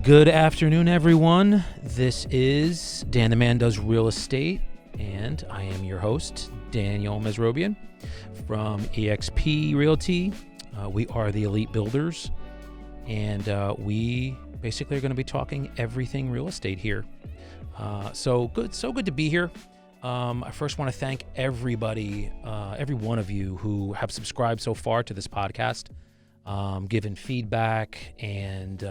Good afternoon, everyone. This is Dan the Man Does Real Estate, and I am your host, Daniel Mesrobian from eXp Realty. We are the elite builders, and we basically are going to be talking everything real estate here. So good to be here. I first want to thank everybody, every one of you who have subscribed so far to this podcast, given feedback and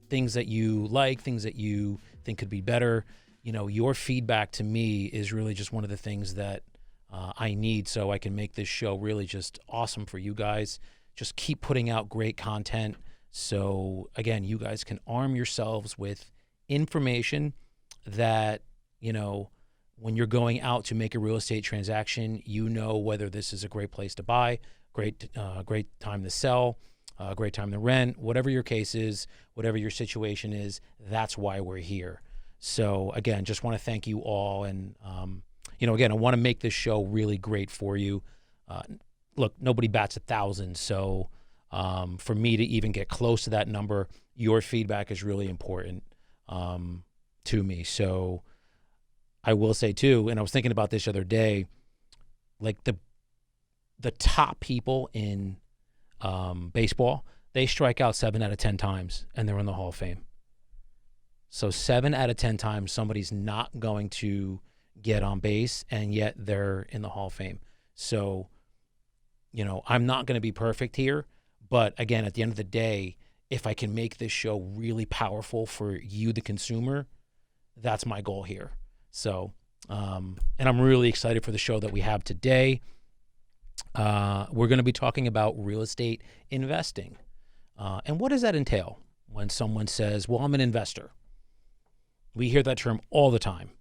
things that you like, things that you think could be better. Your feedback to me is really just one of the things that I need so I can make this show really just awesome for you guys. Just keep putting out great content. So again, you guys can arm yourselves with information that, when you're going out to make a real estate transaction, whether this is a great place to buy, great time to sell, great time to rent, whatever your case is, whatever your situation is, that's why we're here. So again, just want to thank you all. And, again, I want to make this show really great for you. Look, nobody bats 1,000. So for me to even get close to that number, your feedback is really important to me. So I will say too, and I was thinking about this the other day, like the top people in baseball, they strike out 7 out of 10 times and they're in the Hall of Fame. So 7 out of 10 times somebody's not going to get on base, and yet they're in the Hall of Fame. So, I'm not going to be perfect here, but again, at the end of the day, if I can make this show really powerful for you, the consumer, that's my goal here. So, and I'm really excited for the show that we have today. We're going to be talking about real estate investing. And what does that entail when someone says, well, I'm an investor? We hear that term all the time.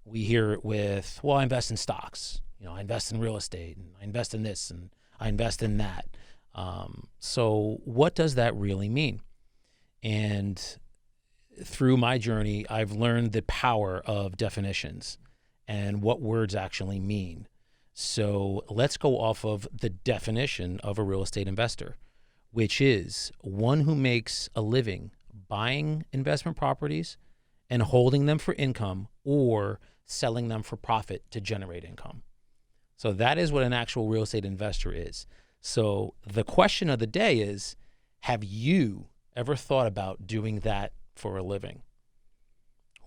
We hear it with, well, I invest in stocks. I invest in real estate, and I invest in this, and I invest in that. So what does that really mean? And through my journey, I've learned the power of definitions and what words actually mean. So let's go off of the definition of a real estate investor, which is one who makes a living buying investment properties and holding them for income or selling them for profit to generate income. So that is what an actual real estate investor is. So the question of the day is, have you ever thought about doing that for a living?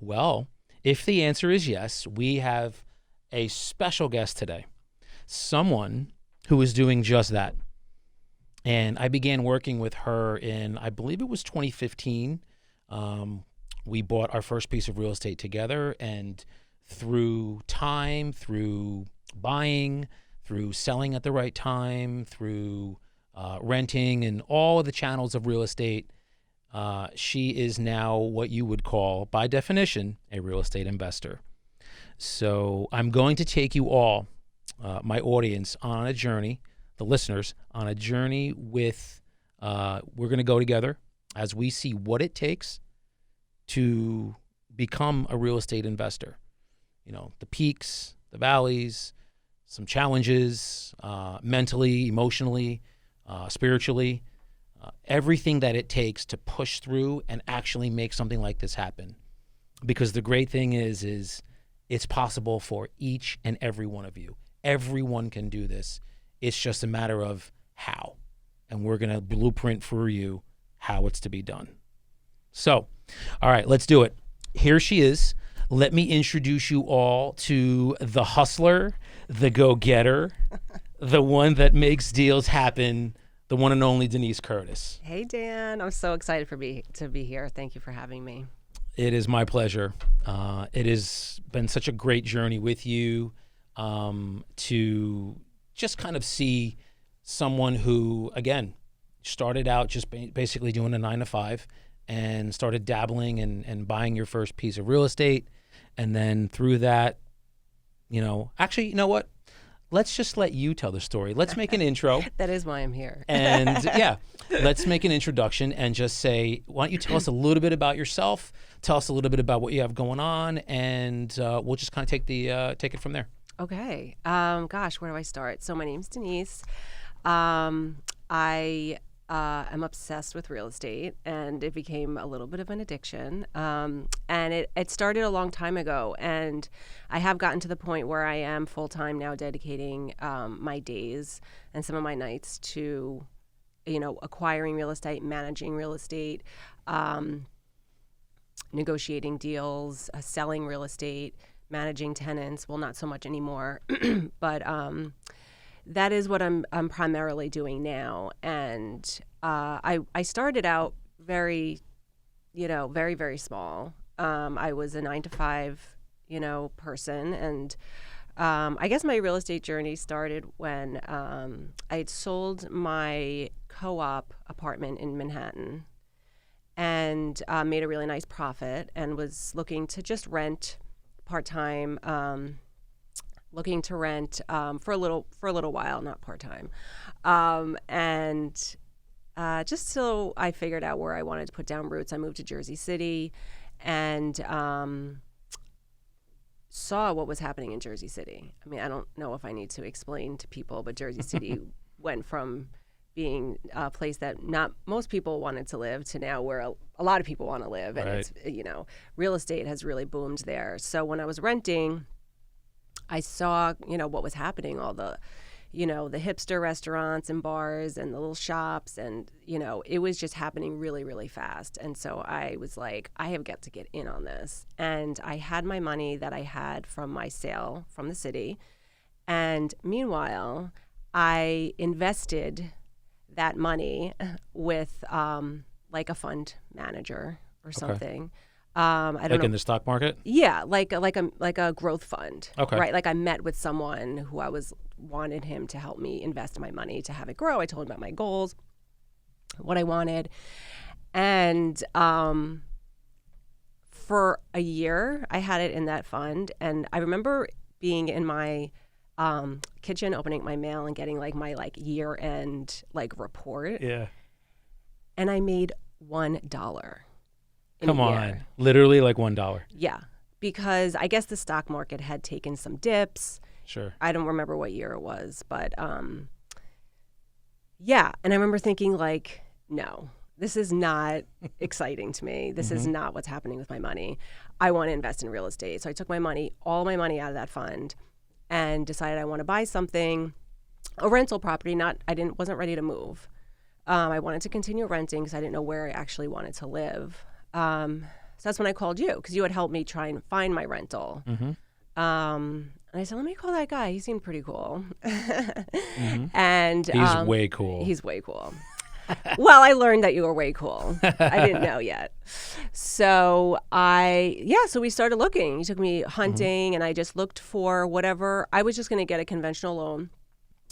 Well, if the answer is yes, we have a special guest today. Someone who is doing just that. And I began working with her in, I believe it was 2015. We bought our first piece of real estate together, and through time, through buying, through selling at the right time, through renting and all of the channels of real estate, she is now what you would call, by definition, a real estate investor. So I'm going to take you all, my audience, on a journey, the listeners, on a journey with, we're going to go together as we see what it takes to become a real estate investor. The peaks, the valleys, some challenges, mentally, emotionally, spiritually, everything that it takes to push through and actually make something like this happen. Because the great thing is it's possible for each and every one of you. Everyone can do this. It's just a matter of how. And we're going to blueprint for you how it's to be done. So, all right, let's do it. Here she is. Let me introduce you all to the hustler, the go-getter, the one that makes deals happen, the one and only Denise Curtis. Hey, Dan. I'm so excited to be here. Thank you for having me. It is my pleasure. It has been such a great journey with you to just kind of see someone who, again, started out just basically doing a 9-to-5 and started dabbling and buying your first piece of real estate. And then through that, actually, you know what? Let's just let you tell the story. Let's make an intro. That is why I'm here. And let's make an introduction and just say, why don't you tell us a little bit about yourself? Tell us a little bit about what you have going on, and we'll just kind of take it from there. Okay. Gosh, where do I start? So my name's Denise. I I'm obsessed with real estate, and it became a little bit of an addiction. And it started a long time ago, and I have gotten to the point where I am full-time now, dedicating my days and some of my nights to, acquiring real estate, managing real estate, negotiating deals, selling real estate, managing tenants. Well, not so much anymore, but that is what I'm primarily doing now. And I started out very, very, very small. I was a 9 to 5, person. And I guess my real estate journey started when I had sold my co-op apartment in Manhattan and made a really nice profit, and was looking to just rent part-time, looking to rent for a little while, not part-time. And just so I figured out where I wanted to put down roots, I moved to Jersey City and saw what was happening in Jersey City. I mean, I don't know if I need to explain to people, but Jersey City went from being a place that not most people wanted to live to now where a lot of people want to live. And Right. it's, real estate has really boomed there. So when I was renting, I saw, what was happening, all the, the hipster restaurants and bars and the little shops, and, it was just happening really, really fast. And so I was like, I have got to get in on this. And I had my money that I had from my sale from the city. And meanwhile, I invested that money with like a fund manager or something. I don't Like know. in the stock market? Yeah, like a growth fund. Okay. Right. Like I met with someone who wanted him to help me invest my money to have it grow. I told him about my goals, what I wanted. And for a year I had it in that fund. And I remember being in my kitchen, opening my mail and getting like my year-end report. Yeah. And I made $1. Come on. Literally like $1. Yeah, because I guess the stock market had taken some dips. Sure. I don't remember what year it was, but yeah. And I remember thinking no, this is not exciting to me. This is not what's happening with my money. I want to invest in real estate. So I took all my money out of that fund and decided I want to buy something, a rental property. Wasn't ready to move. I wanted to continue renting because I didn't know where I actually wanted to live. So that's when I called you, because you had helped me try and find my rental. And I said, let me call that guy. He seemed pretty cool. And He's way cool. He's way cool. Well, I learned that you were way cool. I didn't know yet. So so we started looking. You took me hunting, and I just looked for whatever. I was just going to get a conventional loan,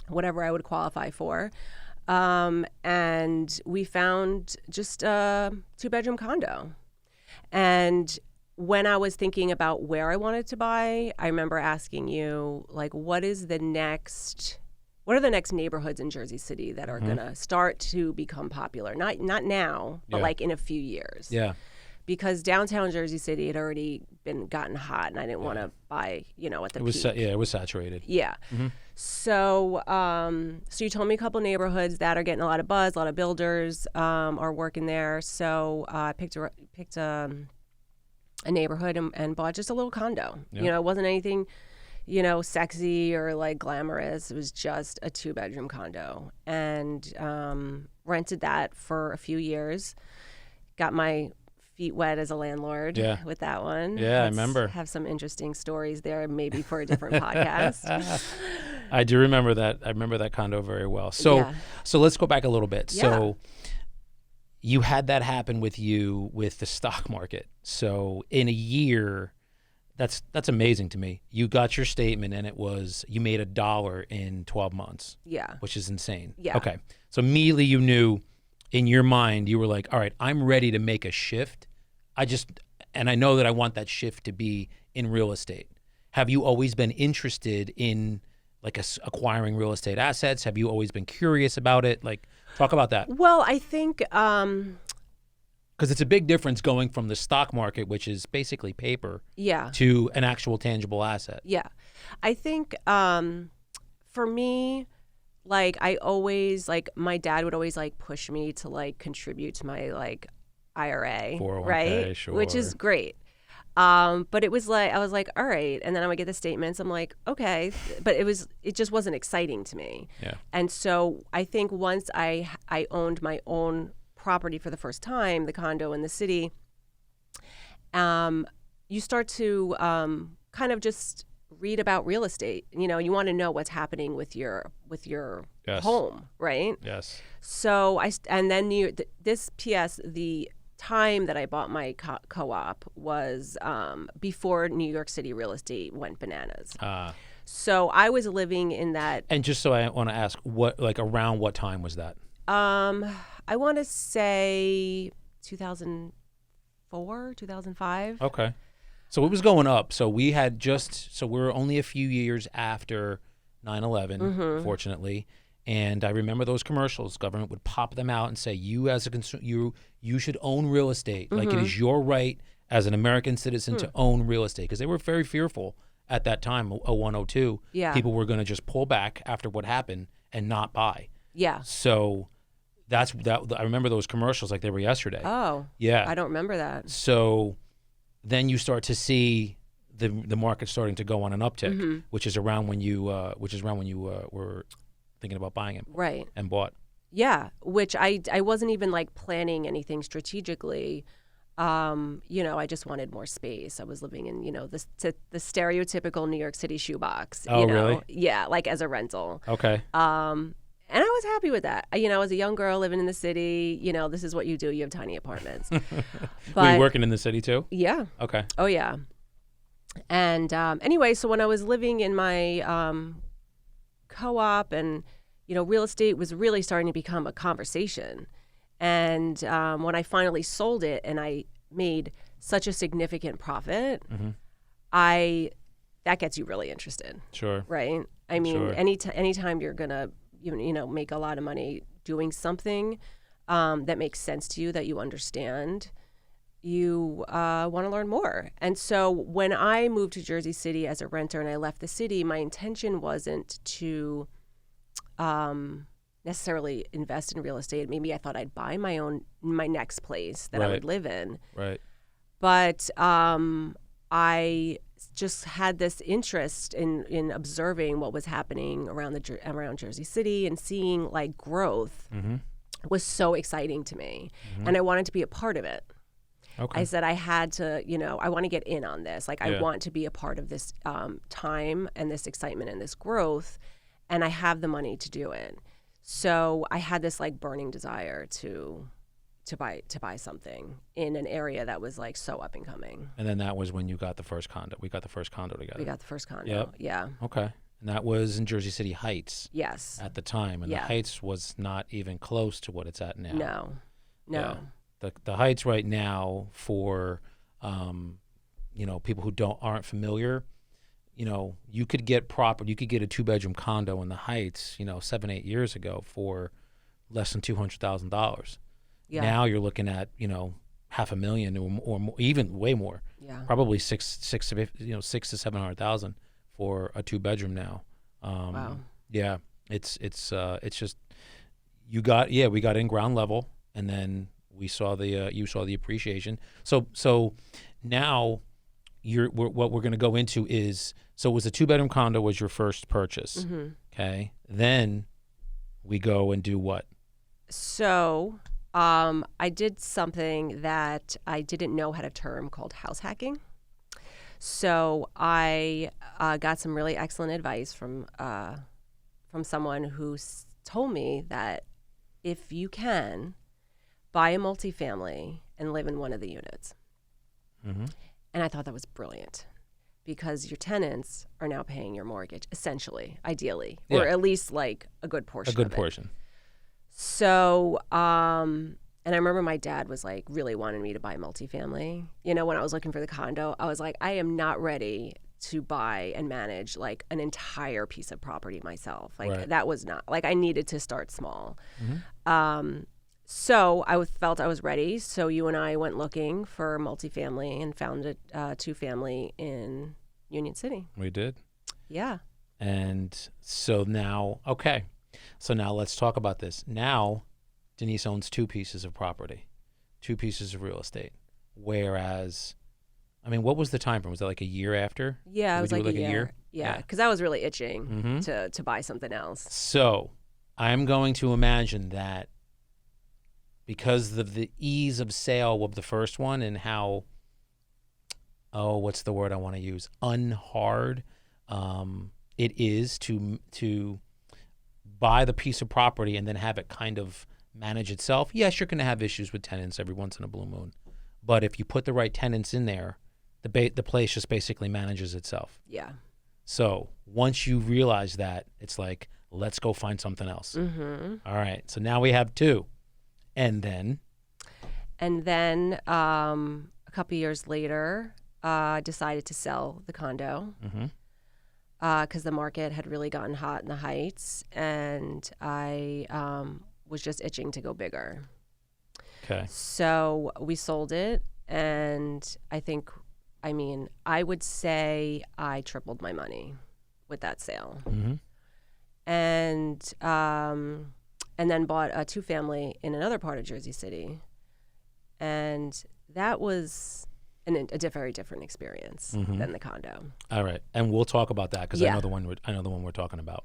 whatever I would qualify for. And we found just a 2-bedroom condo. And when I was thinking about where I wanted to buy, I remember asking you, what are the next neighborhoods in Jersey City that are going to start to become popular? Not now, but in a few years. Yeah. Because downtown Jersey City had already gotten hot, and I didn't want to buy, at the peak. It was saturated. Yeah. So so you told me a couple neighborhoods that are getting a lot of buzz, a lot of builders are working there. So I picked a neighborhood and bought just a little condo. Yep. It wasn't anything, sexy or glamorous. It was just a 2-bedroom condo, and rented that for a few years. Got my feet wet as a landlord with that one. Yeah, I remember. Have some interesting stories there, maybe for a different podcast. I do remember that. I remember that condo very well. So let's go back a little bit. Yeah. So you had that happen with you with the stock market. So in a year, that's amazing to me. You got your statement, and it was you made $1 in 12 months. Yeah. Which is insane. Yeah. Okay. So immediately you knew in your mind, you were like, all right, I'm ready to make a shift. And I know that I want that shift to be in real estate. Have you always been interested in acquiring real estate assets? Have you always been curious about it? Talk about that. Well, I think because it's a big difference going from the stock market, which is basically paper, to an actual tangible asset. Yeah. I think for me, like I always like my dad would always like push me to like contribute to my like IRA, 401k, right? sure. Which is great. But it was like I was like, all right, and then I would get the statements. I'm like, okay, but it just wasn't exciting to me. Yeah. And so I think once I owned my own property for the first time, the condo in the city, you start to kind of just read about real estate. You know, you want to know what's happening with your Yes. home, right? Yes. So and then this PS the time that I bought my co-op was before New York City real estate went bananas. So I was living in that. And just so I want to ask, around what time was that? I want to say 2004, 2005. Okay. So it was going up. So we were only a few years after 9/11, fortunately. And I remember those commercials. Government would pop them out and say, "You as a consumer, you should own real estate. Like it is your right as an American citizen to own real estate." Because they were very fearful at that time, 0102. Yeah. People were going to just pull back after what happened and not buy. Yeah. So that. I remember those commercials like they were yesterday. Oh. Yeah. I don't remember that. So then you start to see the market starting to go on an uptick, which is around when you were thinking about buying it, Right. and bought. Yeah, which I wasn't even like planning anything strategically. I just wanted more space. I was living in, the stereotypical New York City shoebox. Oh, really? Yeah, like as a rental. Okay. And I was happy with that. As a young girl living in the city, this is what you do. You have tiny apartments. Were you working in the city too? Yeah. Okay. Oh, yeah. And anyway, so when I was living in my co-op and, real estate was really starting to become a conversation. And when I finally sold it and I made such a significant profit, that gets you really interested. Sure. Right? I mean, Sure. anytime you're going to, make a lot of money doing something that makes sense to you, that you understand, you want to learn more. And so when I moved to Jersey City as a renter and I left the city, my intention wasn't to necessarily invest in real estate. Maybe I thought I'd buy my next place that I would live in. Right. But I just had this interest in observing what was happening around Jersey City, and seeing like growth was so exciting to me, and I wanted to be a part of it. Okay. I said I had to, I want to get in on this. Like I want to be a part of this time and this excitement and this growth, and I have the money to do it. So I had this like burning desire to buy something in an area that was like so up and coming. And then that was when you got the first condo. We got the first condo together. We got the first condo. Yep. Yeah. Okay. And that was in Jersey City Heights. Yes. At the time, and the Heights was not even close to what it's at now. No. Yeah. The Heights right now for people who aren't familiar, you could get a 2-bedroom condo in the Heights, 7-8 years ago for less than $200,000. Yeah. Now you're looking at $500,000 or more, even way more. Yeah. Probably six to $700,000 for a 2-bedroom now. Wow. Yeah. It's just we got in ground level, and then we saw you saw the appreciation. So now what we're going to go into is, so it was a 2-bedroom condo was your first purchase. Okay. Then we go and do what? So I did something that I didn't know had a term called house hacking. So I got some really excellent advice from someone who told me that if you can, buy a multifamily and live in one of the units. And I thought that was brilliant, because your tenants are now paying your mortgage, essentially, ideally, or at least like a good portion. A good portion. So, and I remember my dad was like really wanting me to buy multifamily. When I was looking for the condo, I was like, I am not ready to buy and manage like an entire piece of property myself. Like that was not, like I needed to start small. So I felt I was ready. So you and I went looking for multifamily and found a 2-family in Union City. We did. Yeah. And so now, okay. So now let's talk about this. Now, Denise owns 2 pieces of property, 2 pieces of real estate. Whereas, I mean, what was the time frame? Was that like a year after? Yeah, Did it we was do like it a year. Yeah, Yeah. because I was really itching Mm-hmm. to buy something else. So I'm going to imagine that because of the ease of sale of the first one and how, what's the word I want to use? Unhard it is to buy the piece of property and then have it kind of manage itself. Yes, you're going to have issues with tenants every once in a blue moon. But if you put the right tenants in there, the place just basically manages itself. Yeah. So once you realize that, it's like, let's go find something else. Mm-hmm. All right. So now we have 2. And then? A couple years later, decided to sell the condo because the market had really gotten hot in the Heights, and I was just itching to go bigger. Okay. So we sold it, and I would say I tripled my money with that sale. Mm-hmm. And then bought a 2-family in another part of Jersey City, and that was a very different experience than the condo. All right, and we'll talk about that because I know the one we're talking about.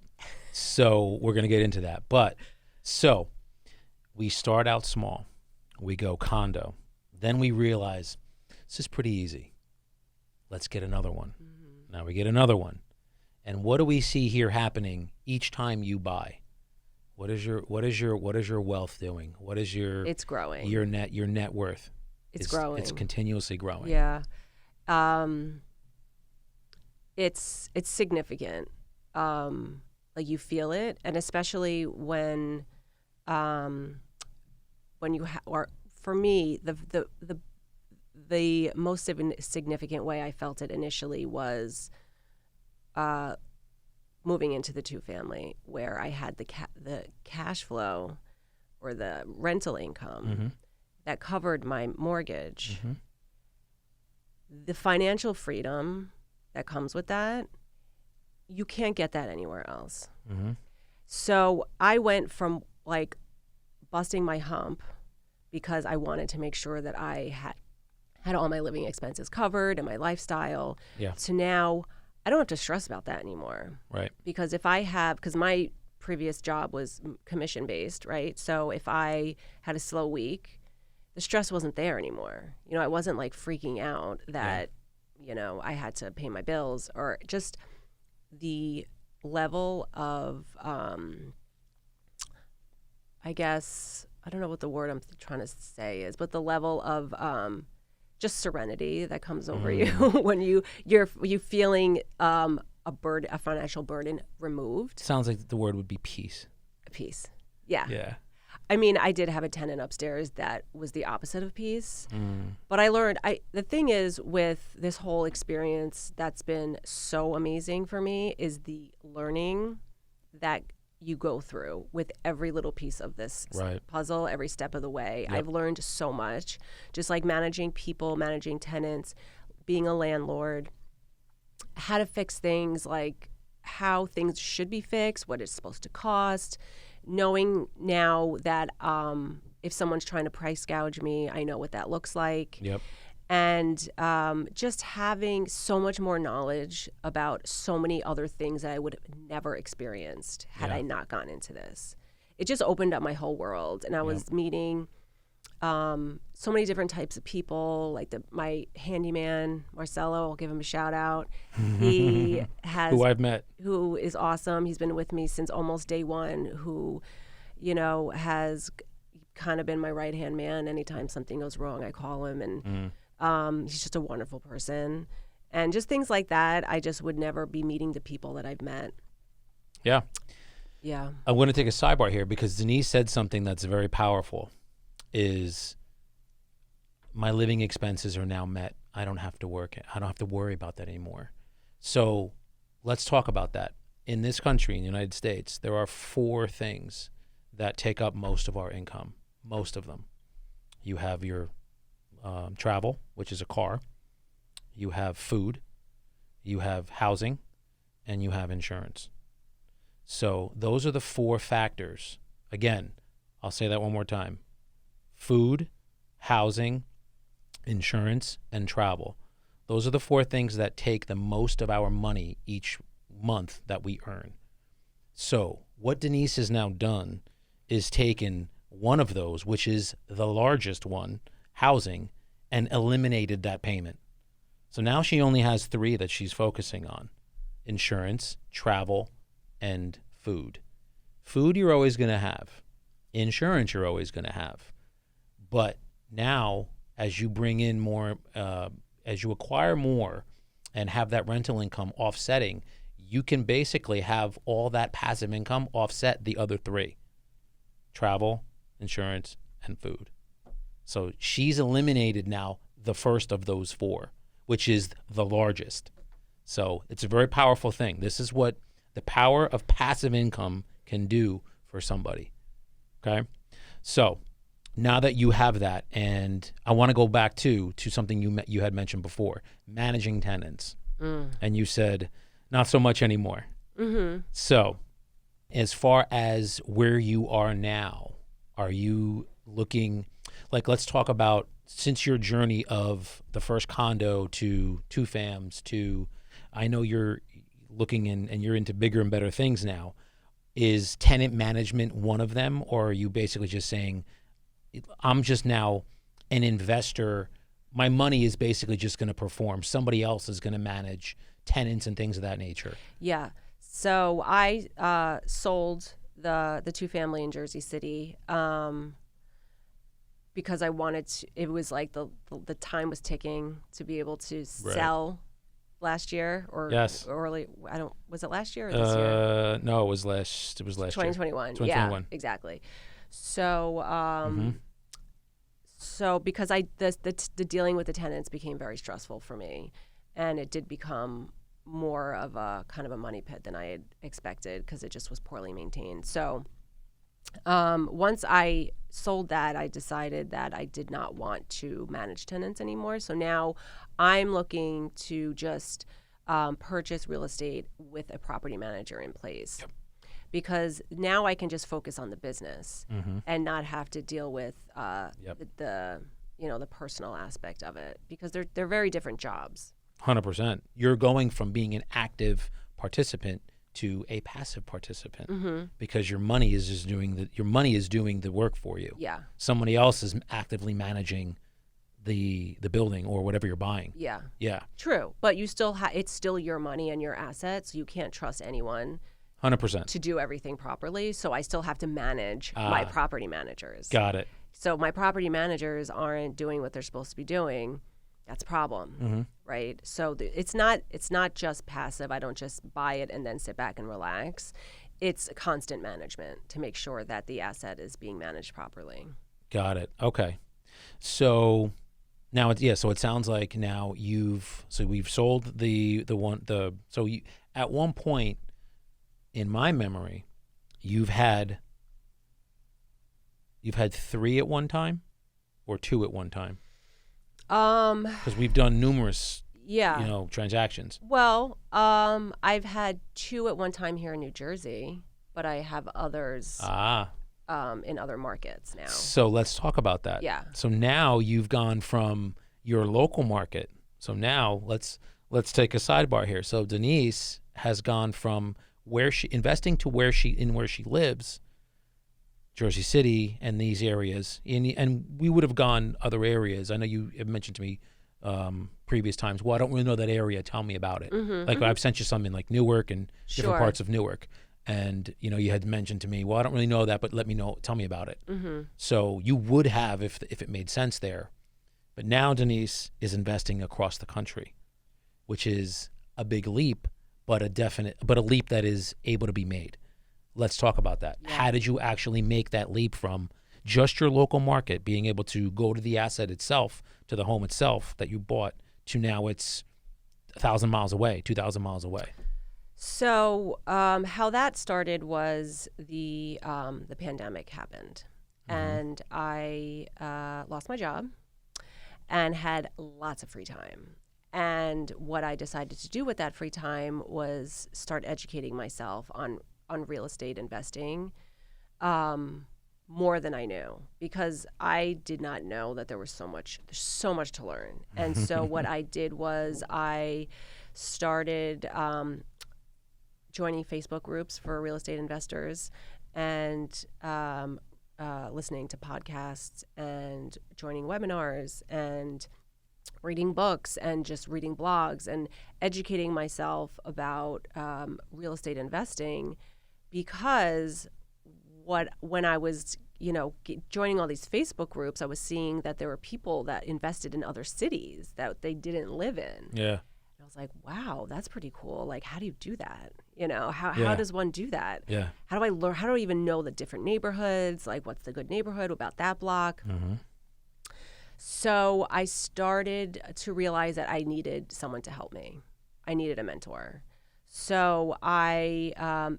So we're gonna get into that. But so we start out small, we go condo, then we realize this is pretty easy. Let's get another one. Now we get another one, and what do we see here happening each time you buy? What is your wealth doing? What is It's growing. Your net worth? It's growing. It's continuously growing. Yeah. It's significant. Like you feel it, and especially when you or for me, the most significant way I felt it initially was moving into the 2-family, where I had the cash flow or the rental income that covered my mortgage. The financial freedom that comes with that, you can't get that anywhere else. So I went from like busting my hump because I wanted to make sure that I had all my living expenses covered and my lifestyle, to now I don't have to stress about that anymore. Right. Because because my previous job was commission based, right? So if I had a slow week, the stress wasn't there anymore. I wasn't like freaking out that, I had to pay my bills, or just the level of, I guess, I don't know what the word I'm trying to say is, but the level of just serenity that comes over you when you're feeling a financial burden removed. Sounds like the word would be peace. Peace. Yeah. Yeah. I mean, I did have a tenant upstairs that was the opposite of peace. But I learned, the thing is with this whole experience that's been so amazing for me is the learning that you go through with every little piece of this puzzle, every step of the way. I've learned so much, just like managing people, managing tenants, being a landlord, how to fix things, like how things should be fixed, what it's supposed to cost, knowing now that if someone's trying to price gouge me, I know what that looks like. And just having so much more knowledge about so many other things that I would have never experienced had I not gone into this. It just opened up my whole world, and I was meeting so many different types of people, like my handyman, Marcelo, I'll give him a shout out. He has who I've met, who is awesome. He's been with me since almost day one, who, has kind of been my right-hand man. Anytime something goes wrong, I call him, and he's just a wonderful person. And just things like that, I just would never be meeting the people that I've met. Yeah. I'm going to take a sidebar here because Denise said something that's very powerful, is my living expenses are now met. I don't have to work. I don't have to worry about that anymore. So let's talk about that. In this country, in the United States, there are 4 things that take up most of our income, most of them. You have your travel, which is a car. You have food. You have housing. And you have insurance. So those are the 4 factors. Again, I'll say that one more time. Food, housing, insurance, and travel. Those are the 4 things that take the most of our money each month that we earn. So what Denise has now done is taken one of those, which is the largest one, housing, and eliminated that payment. So now she only has 3 that she's focusing on: insurance, travel, and food. Food you're always going to have. Insurance you're always going to have. But now, as you bring in more, as you acquire more and have that rental income offsetting, you can basically have all that passive income offset the other 3: travel, insurance, and food. So she's eliminated now the first of those 4, which is the largest. So it's a very powerful thing. This is what the power of passive income can do for somebody. Okay? So now that you have that, and I want to go back to something you had mentioned before, managing tenants. And you said, not so much anymore. So as far as where you are now, are you looking, like, let's talk about, since your journey of the first condo to 2 fams to, I know you're looking in and you're into bigger and better things now. Is tenant management one of them, or are you basically just saying, I'm just now an investor, my money is basically just going to perform, somebody else is going to manage tenants and things of that nature? Yeah. So I sold the 2-family in Jersey City because I wanted to, it was like the time was ticking to be able to sell last year or early. Was it last year or this year? No, it was last year. 2021. 2021. Yeah, exactly. So so because the dealing with the tenants became very stressful for me, and it did become more of a kind of a money pit than I had expected because it just was poorly maintained. So once I sold that, I decided that I did not want to manage tenants anymore. So now I'm looking to just purchase real estate with a property manager in place. Yep. Because now I can just focus on the business and not have to deal with the personal aspect of it, because they're very different jobs. 100%. You're going from being an active participant to a passive participant because your money is just doing the work for you. Yeah. Somebody else is actively managing the building or whatever you're buying. Yeah. Yeah. True, but you still it's still your money and your assets. So you can't trust anyone 100% to do everything properly. So I still have to manage my property managers. Got it. So my property managers aren't doing what they're supposed to be doing. That's a problem, right? So it's not just passive. I don't just buy it and then sit back and relax. It's constant management to make sure that the asset is being managed properly. Got it. Okay. So now so it sounds like now we've sold at one point in my memory, you've had 3 at one time or 2 at one time? Because we've done numerous, transactions. Well, I've had 2 at one time here in New Jersey, but I have others in other markets now. So let's talk about that. Yeah. So now you've gone from your local market. So now let's take a sidebar here. So Denise has gone from investing to where she lives, Jersey City and these areas, and we would have gone other areas. I know you have mentioned to me previous times, well, I don't really know that area, tell me about it. I've sent you some in like Newark and different parts of Newark, and you had mentioned to me, well, I don't really know that, but let me know, tell me about it. So you would have if it made sense there. But now Denise is investing across the country, which is a big leap, but a leap that is able to be made. Let's talk about that. Yeah. How did you actually make that leap from just your local market, being able to go to the asset itself, to the home itself that you bought, to now it's 1,000 miles away, 2,000 miles away? So how that started was the pandemic happened, and I lost my job and had lots of free time. And what I decided to do with that free time was start educating myself on on real estate investing, more than I knew, because I did not know that there's so much to learn. And so what I did was I started joining Facebook groups for real estate investors, and listening to podcasts and joining webinars and reading books and just reading blogs and educating myself about real estate investing, because when I was joining all these Facebook groups, I was seeing that there were people that invested in other cities that they didn't live in. Yeah. I was like, wow, that's pretty cool. Like, how do you do that? How does one do that? Yeah. How do I learn? How do I even know the different neighborhoods? Like, what's the good neighborhood about that block? Mm-hmm. So I started to realize that I needed someone to help me. I needed a mentor. So I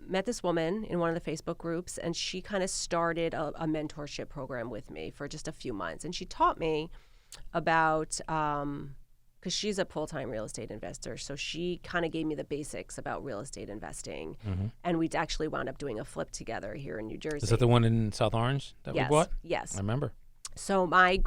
met this woman in one of the Facebook groups, and she kind of started a mentorship program with me for just a few months. And she taught me about, because she's a full-time real estate investor, so she kind of gave me the basics about real estate investing. Mm-hmm. And we actually wound up doing a flip together here in New Jersey. Is that the one in South Orange that we bought? Yes. I remember. So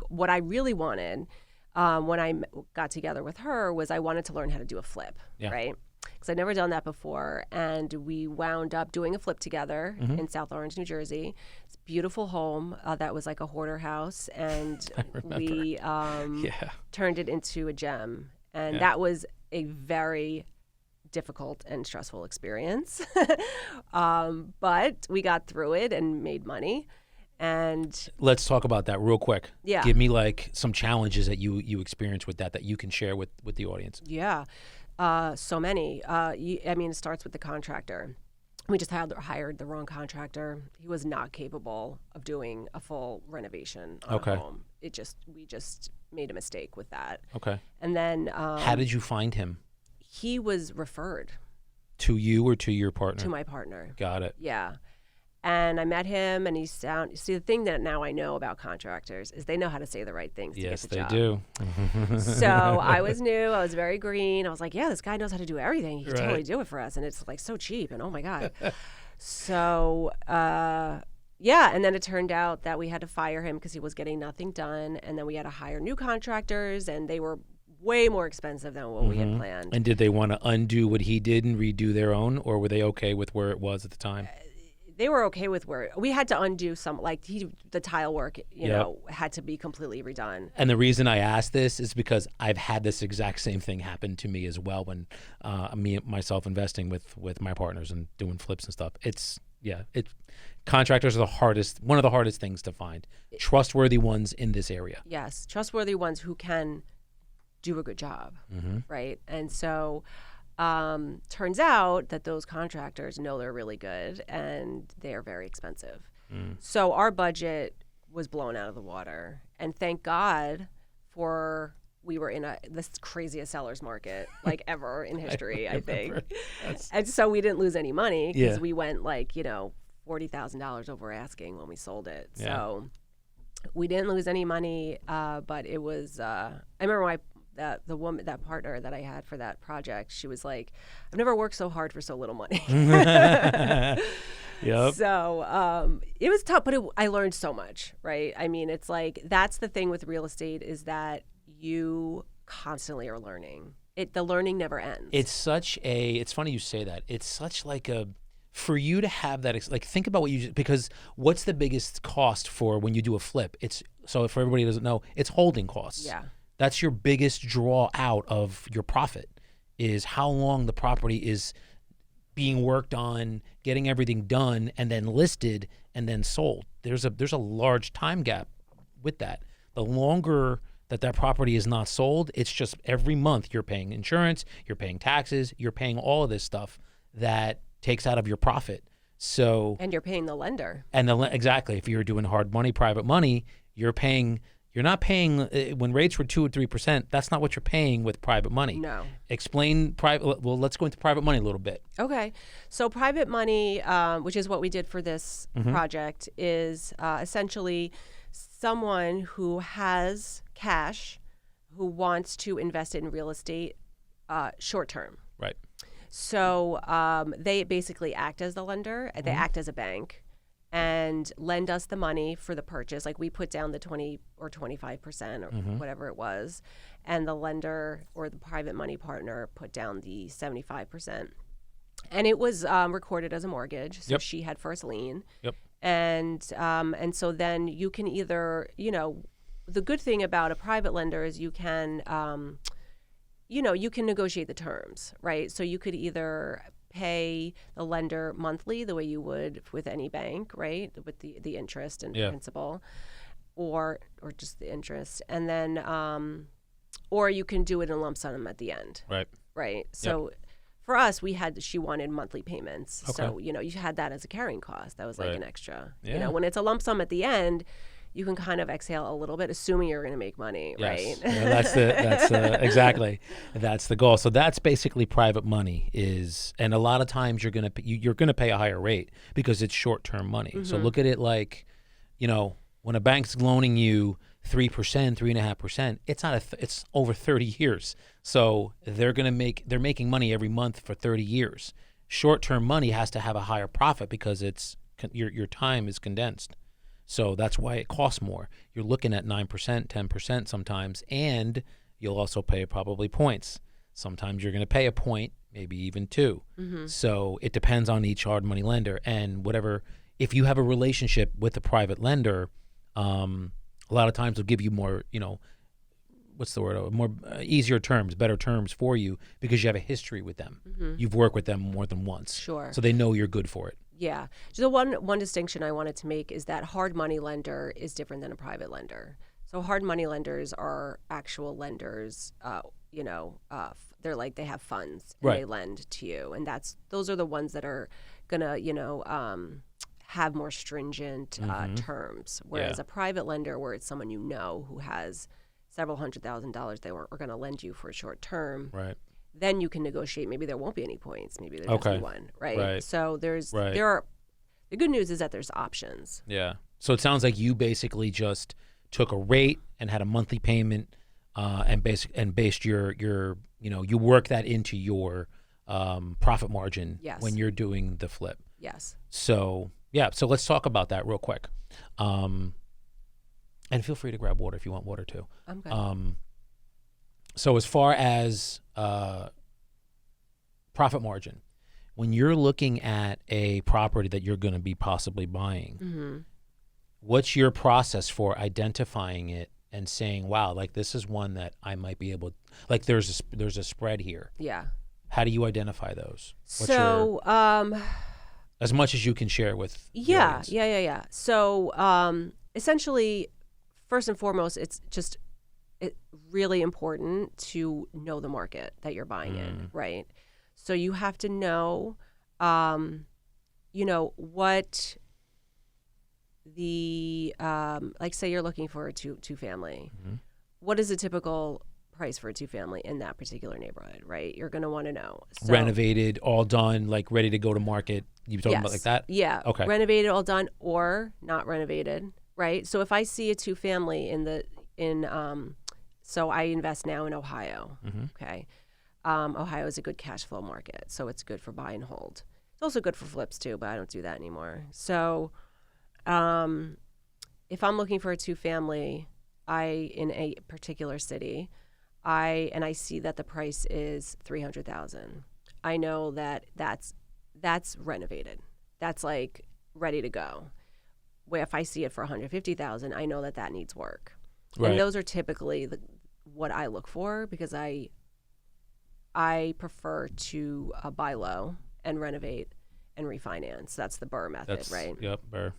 what I really wanted when I got together with her was I wanted to learn how to do a flip, right? Because I'd never done that before. And we wound up doing a flip together in South Orange, New Jersey. It's a beautiful home that was like a hoarder house. And we turned it into a gem. And that was a very difficult and stressful experience. But we got through it and made money. And let's talk about that real quick. Yeah. Give me like some challenges that you experienced with that you can share with the audience. Yeah. So many. It starts with the contractor. We just hired the wrong contractor. He was not capable of doing a full renovation on a home. We just made a mistake with that. Okay. And then how did you find him? He was referred. To you or to your partner? To my partner. Got it. Yeah. And I met him, and the thing that now I know about contractors is they know how to say the right things to get the job. Yes, they do. So I was new. I was very green. I was like, yeah, this guy knows how to do everything. He can totally do it for us. And it's like so cheap. And oh, my God. So, and then it turned out that we had to fire him because he was getting nothing done. And then we had to hire new contractors, and they were way more expensive than what we had planned. And did they want to undo what he did and redo their own, or were they okay with where it was at the time? They were okay with where we had to undo some, the tile work, had to be completely redone. And the reason I asked this is because I've had this exact same thing happen to me as well when myself investing with my partners and doing flips and stuff. Contractors are one of the hardest things to find. Trustworthy ones in this area. Yes, trustworthy ones who can do a good job, right? And so turns out that those contractors know they're really good, and they are very expensive. So our budget was blown out of the water, and thank God we were in the craziest seller's market like ever in history, I think. And so we didn't lose any money because we went $40,000 over asking when we sold it. Yeah. So we didn't lose any money, but it was. I remember the woman, that partner that I had for that project, she was like, I've never worked so hard for so little money. Yep. So it was tough, but I learned so much, right? I mean, it's like, that's the thing with real estate, is that you constantly are learning. The learning never ends. It's funny you say that. It's such for you to have that, think about because what's the biggest cost for when you do a flip? So if everybody doesn't know, it's holding costs. Yeah. That's your biggest draw out of your profit, is how long the property is being worked on, getting everything done, and then listed and then sold. There's a large time gap with that. The longer that property is not sold, it's just every month you're paying insurance, you're paying taxes, you're paying all of this stuff that takes out of your profit. So and you're paying the lender. And exactly, if you're doing hard money, private money, you're not paying when rates were 2 or 3%. That's not what you're paying with private money. No. Explain private. Well, let's go into private money a little bit. Okay, so private money, which is what we did for this project, is essentially someone who has cash who wants to invest it in real estate short term. Right. So they basically act as the lender. They act as a bank and lend us the money for the purchase. Like we put down the 20 or 25% or whatever it was, and the lender or the private money partner put down the 75%. And it was recorded as a mortgage, so she had first lien. Yep. And so then you can either, the good thing about a private lender is you can, you can negotiate the terms, right? So you could either pay the lender monthly the way you would with any bank, right, with the interest and principal, or just the interest, and then or you can do it in a lump sum at the end, right. So for us, she wanted monthly payments, so you had that as a carrying cost. That was like an extra. When it's a lump sum at the end, you can kind of exhale a little bit, assuming you're going to make money, right? That's exactly, that's the goal. So that's basically private money and a lot of times you're going to pay a higher rate because it's short-term money. So look at it like, when a bank's loaning you 3%, 3.5%, it's over 30 years. So they're making money every month for 30 years. Short-term money has to have a higher profit because your time is condensed. So that's why it costs more. You're looking at 9%, 10% sometimes, and you'll also pay probably points. Sometimes you're going to pay a point, maybe even 2. So it depends on each hard money lender. And if you have a relationship with a private lender, a lot of times they'll give you more, what's the word? More easier terms, better terms for you because you have a history with them. You've worked with them more than once. Sure. So they know you're good for it. Yeah. So one distinction I wanted to make is that hard money lender is different than a private lender. So hard money lenders are actual lenders. They're like they have funds and they lend to you, and those are the ones that are gonna have more stringent terms. Whereas a private lender, where it's someone who has several $100,000 they are going to lend you for a short term. Right. Then you can negotiate. Maybe there won't be any points. Maybe there's just one, right? So the good news is that there's options. Yeah. So it sounds like you basically just took a rate and had a monthly payment, and based your you work that into your profit margin when you're doing the flip. Yes. So so let's talk about that real quick. And feel free to grab water if you want water too. I'm good. So as far as profit margin, when you're looking at a property that you're going to be possibly buying, what's your process for identifying it and saying, wow, like this is one that I might be able, like there's a spread here. Yeah. How do you identify those? As much as you can share with the audience. Yeah. So essentially, first and foremost, it's really important to know the market that you're buying in, right? So you have to know, what the like say you're looking for a two-family. What is a typical price for a two-family in that particular neighborhood, right? You're going to want to know. So, renovated, all done, like ready to go to market. You talking about like that? Yeah. Okay. Renovated, all done, or not renovated, right? So if I see a two-family so I invest now in Ohio. Okay. Ohio is a good cash flow market, so it's good for buy and hold. It's also good for flips too, but I don't do that anymore. So if I'm looking for a two-family, in a particular city, I see that the price is $300,000. I know that that's renovated. That's like ready to go. Where if I see it for $150,000, I know that needs work. Right. And those are typically what I look for because I prefer to buy low and renovate and refinance. That's the BRRRR method, right? Yep, BRRRR.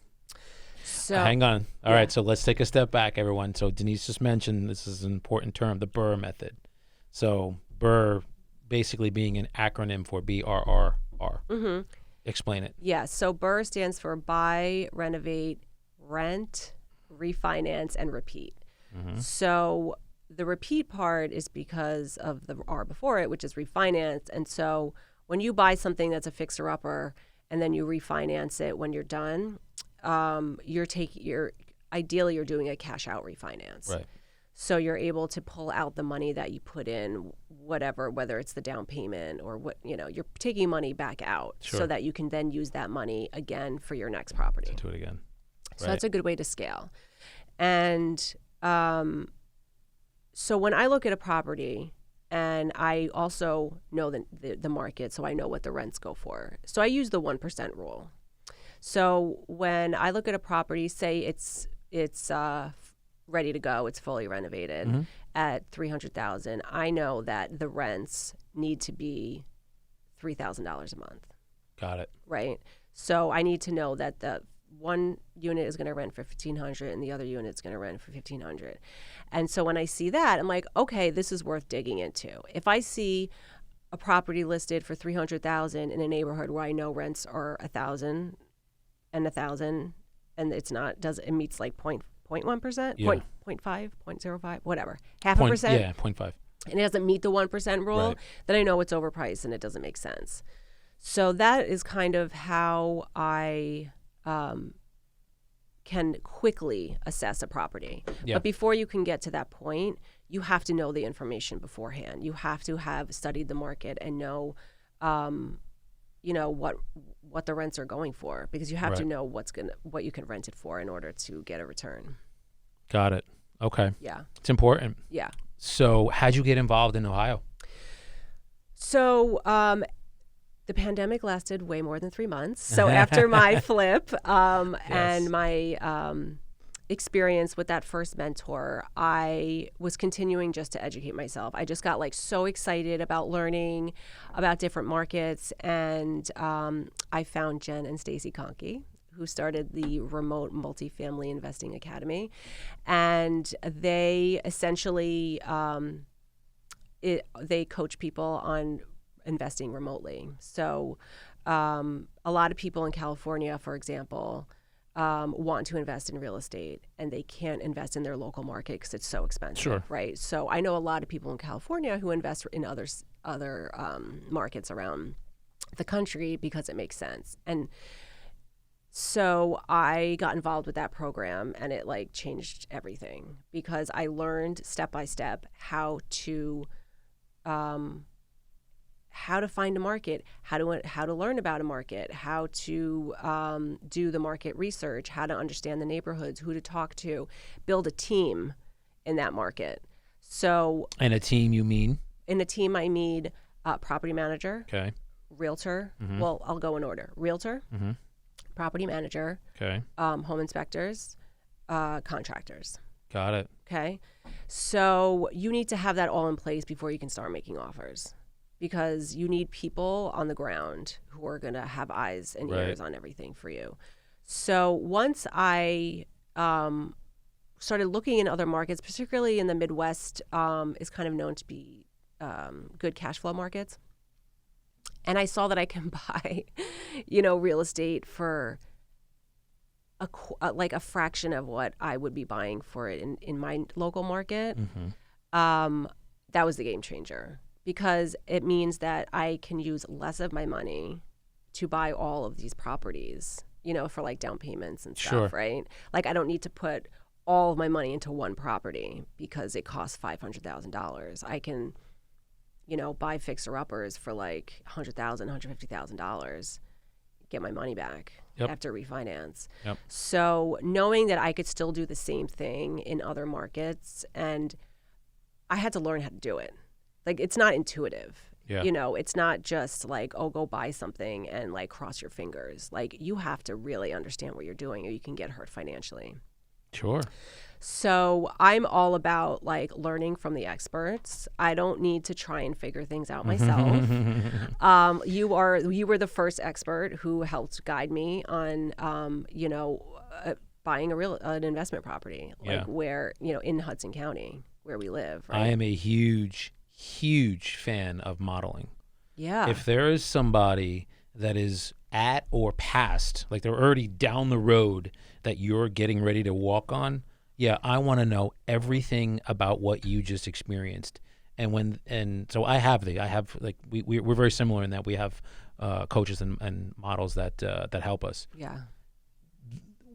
So hang on. All right, so let's take a step back, everyone. So Denise just mentioned this is an important term, the BRRRR method. So BRRRR basically being an acronym for BRRRR. Explain it. Yeah, so BRRRR stands for buy, renovate, rent, refinance, and repeat. So the repeat part is because of the R before it, which is refinance. And so when you buy something that's a fixer-upper and then you refinance it when you're done, ideally you're doing a cash out refinance. Right. So you're able to pull out the money that you put in, whether it's the down payment or what, you're taking money back out so that you can then use that money again for your next property. To do it again. So that's a good way to scale. And so when I look at a property, and I also know the market, so I know what the rents go for. So I use the 1% rule. So when I look at a property, say it's ready to go, it's fully renovated at $300,000, I know that the rents need to be $3,000 a month. Got it. Right? So I need to know that the one unit is going to rent for $1,500 and the other unit is going to rent for $1,500. And so when I see that, I'm like, okay, this is worth digging into. If I see a property listed for $300,000 in a neighborhood where I know rents are $1,000 and $1,000, and it meets like 0.1%, 0.5, 0.05, whatever, half a percent. Yeah, 0.5. And it doesn't meet the 1% rule, then I know it's overpriced and it doesn't make sense. So that is kind of how I can quickly assess a property. Yeah. But before you can get to that point, you have to know the information beforehand. You have to have studied the market and know, what the rents are going for, because you have to know what you can rent it for in order to get a return. Got it. Okay. Yeah. It's important. Yeah. So how'd you get involved in Ohio? So the pandemic lasted way more than 3 months. So after my flip and my experience with that first mentor, I was continuing just to educate myself. I just got so excited about learning about different markets. And I found Jen and Stacy Conkey, who started the Remote Multifamily Investing Academy. And they essentially, they coach people on investing remotely. So a lot of people in California, for example, want to invest in real estate and they can't invest in their local market because it's so expensive, right? So I know a lot of people in California who invest in other markets around the country because it makes sense. And so I got involved with that program, and it changed everything, because I learned step by step how to find a market, how to learn about a market, how to do the market research, how to understand the neighborhoods, who to talk to, build a team in that market. So, and a team, you mean? In a team, I mean property manager, realtor. Well, I'll go in order: realtor, property manager, home inspectors, contractors. Got it. Okay, so you need to have that all in place before you can start making offers, because you need people on the ground who are going to have eyes and ears on everything for you. So once I started looking in other markets, particularly in the Midwest, is kind of known to be good cash flow markets. And I saw that I can buy, real estate for a fraction of what I would be buying for it in my local market. That was the game changer, because it means that I can use less of my money to buy all of these properties, for down payments and stuff, right? I don't need to put all of my money into one property because it costs $500,000. I can, buy fixer-uppers for $100,000, $150,000, get my money back after refinance. So knowing that I could still do the same thing in other markets, and I had to learn how to do it. It's not intuitive. It's not just go buy something and cross your fingers. You have to really understand what you're doing, or you can get hurt financially. Sure. So I'm all about learning from the experts. I don't need to try and figure things out myself. You were the first expert who helped guide me on buying an investment property, where in Hudson County where we live. Right? I am a huge fan of modeling. Yeah. If there is somebody that is at or past, they're already down the road that you're getting ready to walk on, I want to know everything about what you just experienced. And so we're very similar in that we have coaches and models that help us. Yeah.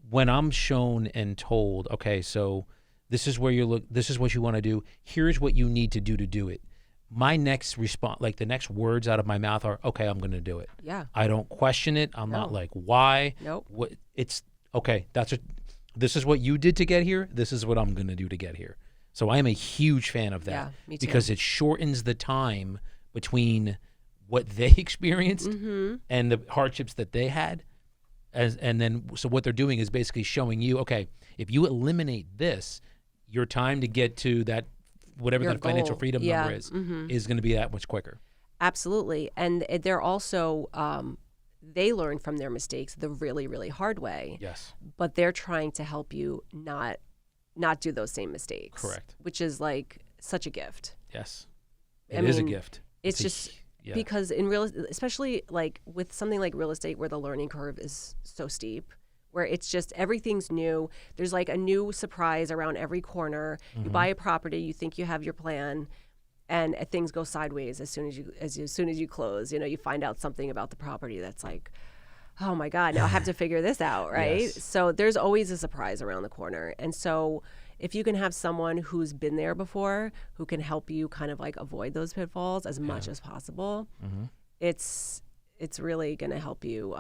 When I'm shown and told, okay, so This is where this is what you want to do. Here's what you need to do it. My next response, like the next words out of my mouth are, okay, I'm going to do it. Yeah. I don't question it. I'm not like, why? Nope. What? It's okay. This is what you did to get here. This is what I'm going to do to get here. So I am a huge fan of that. Yeah, me too. Because it shortens the time between what they experienced and the hardships that they had. And then, so what they're doing is basically showing you, okay, if you eliminate this, your time to get to that, whatever Your that financial goal. freedom number is going to be that much quicker. Absolutely. And they're also, they learn from their mistakes the really, really hard way. Yes. But they're trying to help you not do those same mistakes. Correct. Which is like such a gift. Yes. I It is a mean, gift. It's just because in especially like with something like real estate where the learning curve is so steep, where it's just everything's new. There's like a new surprise around every corner. You buy a property, you think you have your plan, and things go sideways as soon as you close. You know, you find out something about the property that's like, oh my God, now I have to figure this out, right? Yes. So there's always a surprise around the corner. And so if you can have someone who's been there before, who can help you kind of like avoid those pitfalls as much as possible, it's really going to help you,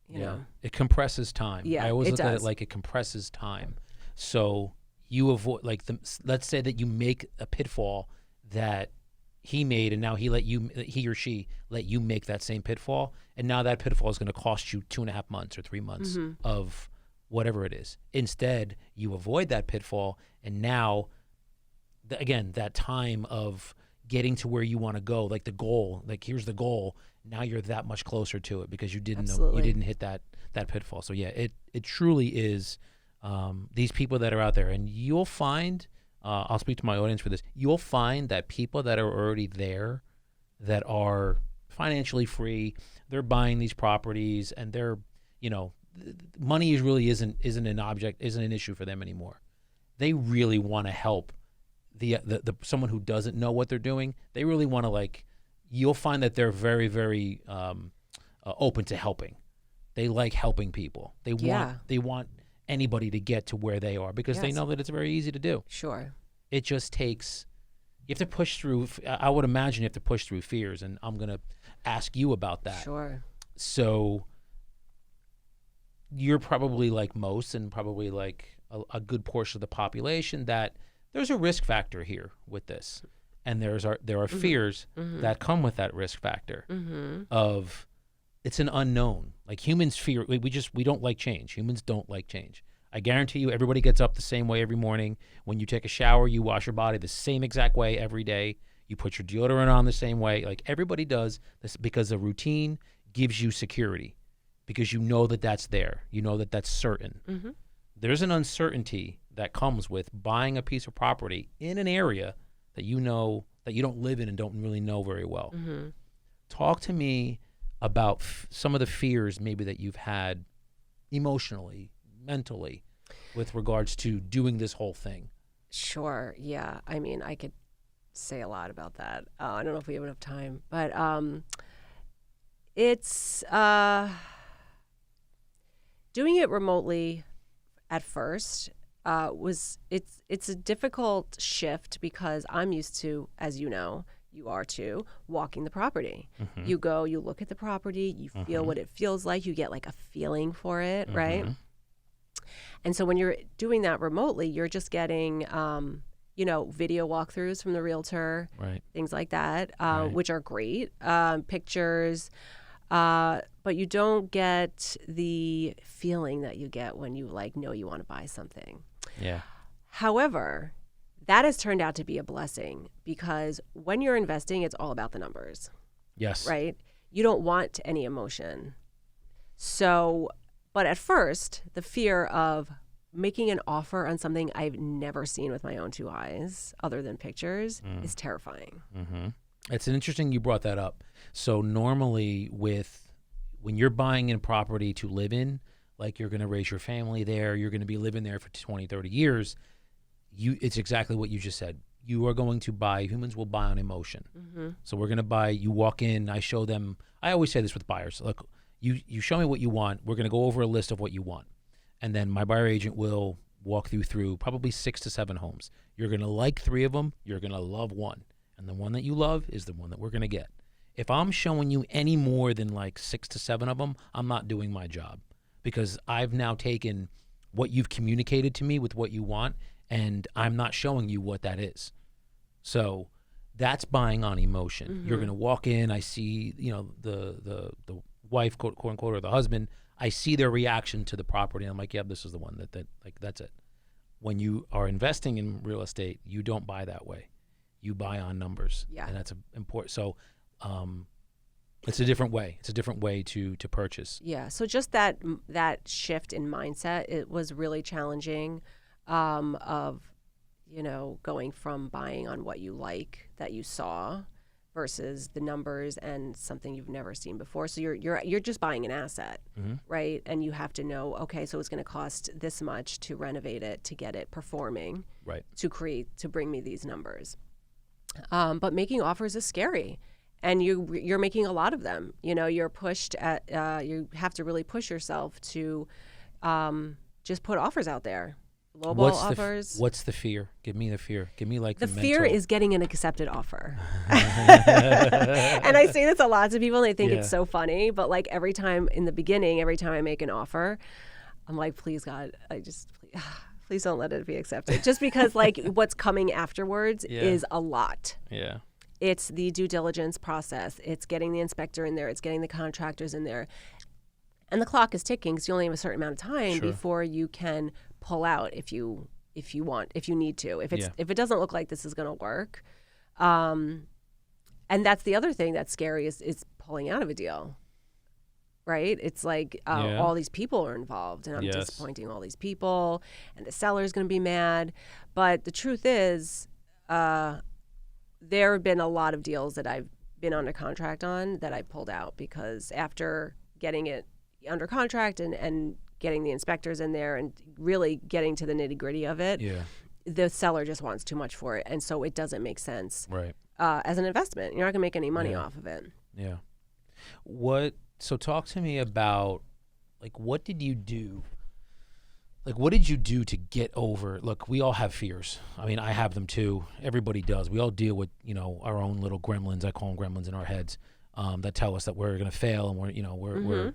you know. It compresses time. Yeah, I always it look at it does. like it compresses time. So you avoid, like, let's say that you make a pitfall that he made, and now he or she let you make that same pitfall, and now that pitfall is going to cost you 2.5 months or 3 months of whatever it is. Instead, you avoid that pitfall, and now, again, that time of getting to where you want to go, like the goal, like here's the goal. Now you're that much closer to it because you didn't know, you didn't hit that pitfall. So yeah, it truly is these people that are out there, and you'll find. I'll speak to my audience for this. You'll find that people that are already there, that are financially free, they're buying these properties, and they're, money isn't an issue for them anymore. They really want to help the someone who doesn't know what they're doing. They really want to, like, you'll find that they're very, very open to helping. They like helping people. They want anybody to get to where they are because they know that it's very easy to do. Sure. It just takes, you have to push through, I would imagine you have to push through fears, and I'm going to ask you about that. Sure. So you're probably like most, and probably like a good portion of the population, that there's a risk factor here with this. And there are fears that come with that risk factor of, it's an unknown. Like humans fear, we don't like change. Humans don't like change. I guarantee you everybody gets up the same way every morning. When you take a shower, you wash your body the same exact way every day. You put your deodorant on the same way. Like everybody does this because a routine gives you security, because you know that that's there. You know that that's certain. There's an uncertainty that comes with buying a piece of property in an area that you know that you don't live in and don't really know very well. Talk to me about some of the fears maybe that you've had emotionally, mentally, with regards to doing this whole thing. Sure. Yeah. I mean, I could say a lot about that. I don't know if we have enough time, but it's doing it remotely at first it's a difficult shift because I'm used to, as you know, you are too, walking the property. You go, you look at the property, you feel what it feels like, you get like a feeling for it, right? And so when you're doing that remotely, you're just getting, video walkthroughs from the realtor, right? Things like that, which are great, pictures, but you don't get the feeling that you get when you know you want to buy something. Yeah. However, that has turned out to be a blessing because when you're investing, it's all about the numbers. Yes. Right? You don't want any emotion. So, but at first, the fear of making an offer on something I've never seen with my own two eyes, other than pictures, is terrifying. It's interesting you brought that up. So normally when you're buying a property to live in, like you're going to raise your family there, you're going to be living there for 20, 30 years, it's exactly what you just said. You are going to buy, humans will buy on emotion. So we're going to buy, you walk in, I show them, I always say this with buyers, look, you show me what you want, we're going to go over a list of what you want. And then my buyer agent will walk you through probably 6 to 7 homes. You're going to like 3 of them. You're going to love one. And the one that you love is the one that we're going to get. If I'm showing you any more than like 6 to 7 of them, I'm not doing my job, because I've now taken what you've communicated to me with what you want, and I'm not showing you what that is. So that's buying on emotion. Mm-hmm. You're going to walk in, I see, the wife, quote unquote, or the husband, I see their reaction to the property. I'm like, yeah, this is the one that that's it. When you are investing in real estate, you don't buy that way. You buy on numbers. Yeah. And that's important. So it's a different way. It's a different way to purchase. Yeah. So just that shift in mindset, it was really challenging, of, going from buying on what you like that you saw versus the numbers and something you've never seen before. So you're just buying an asset, mm-hmm. right? And you have to know, okay, so it's going to cost this much to renovate it, to get it performing, right? To bring me these numbers. But making offers is scary, and you're making a lot of them. You're pushed at. You have to really push yourself to just put offers out there. Lowball offers. What's the fear? Give me the fear. Give me the fear is getting an accepted offer. And I say this a lot to people, and they think it's so funny. But every time in the beginning, every time I make an offer, I'm like, please God, please don't let it be accepted. Just because what's coming afterwards is a lot. Yeah. It's the due diligence process. It's getting the inspector in there. It's getting the contractors in there. And the clock is ticking, because you only have a certain amount of time before you can pull out if you need to. If it doesn't look like this is going to work. And that's the other thing that's scary is pulling out of a deal. Right? It's all these people are involved, and I'm disappointing all these people, and the seller's going to be mad. But the truth is, there have been a lot of deals that I've been under contract on that I pulled out, because after getting it under contract and getting the inspectors in there and really getting to the nitty-gritty of it, the seller just wants too much for it, and so it doesn't make sense. Right. As an investment, you're not going to make any money off of it. Yeah. So talk to me about, what did you do? What did you do to get over? Look, we all have fears. I mean, I have them too. Everybody does. We all deal with, our own little gremlins. I call them gremlins in our heads, that tell us that we're going to fail, and we're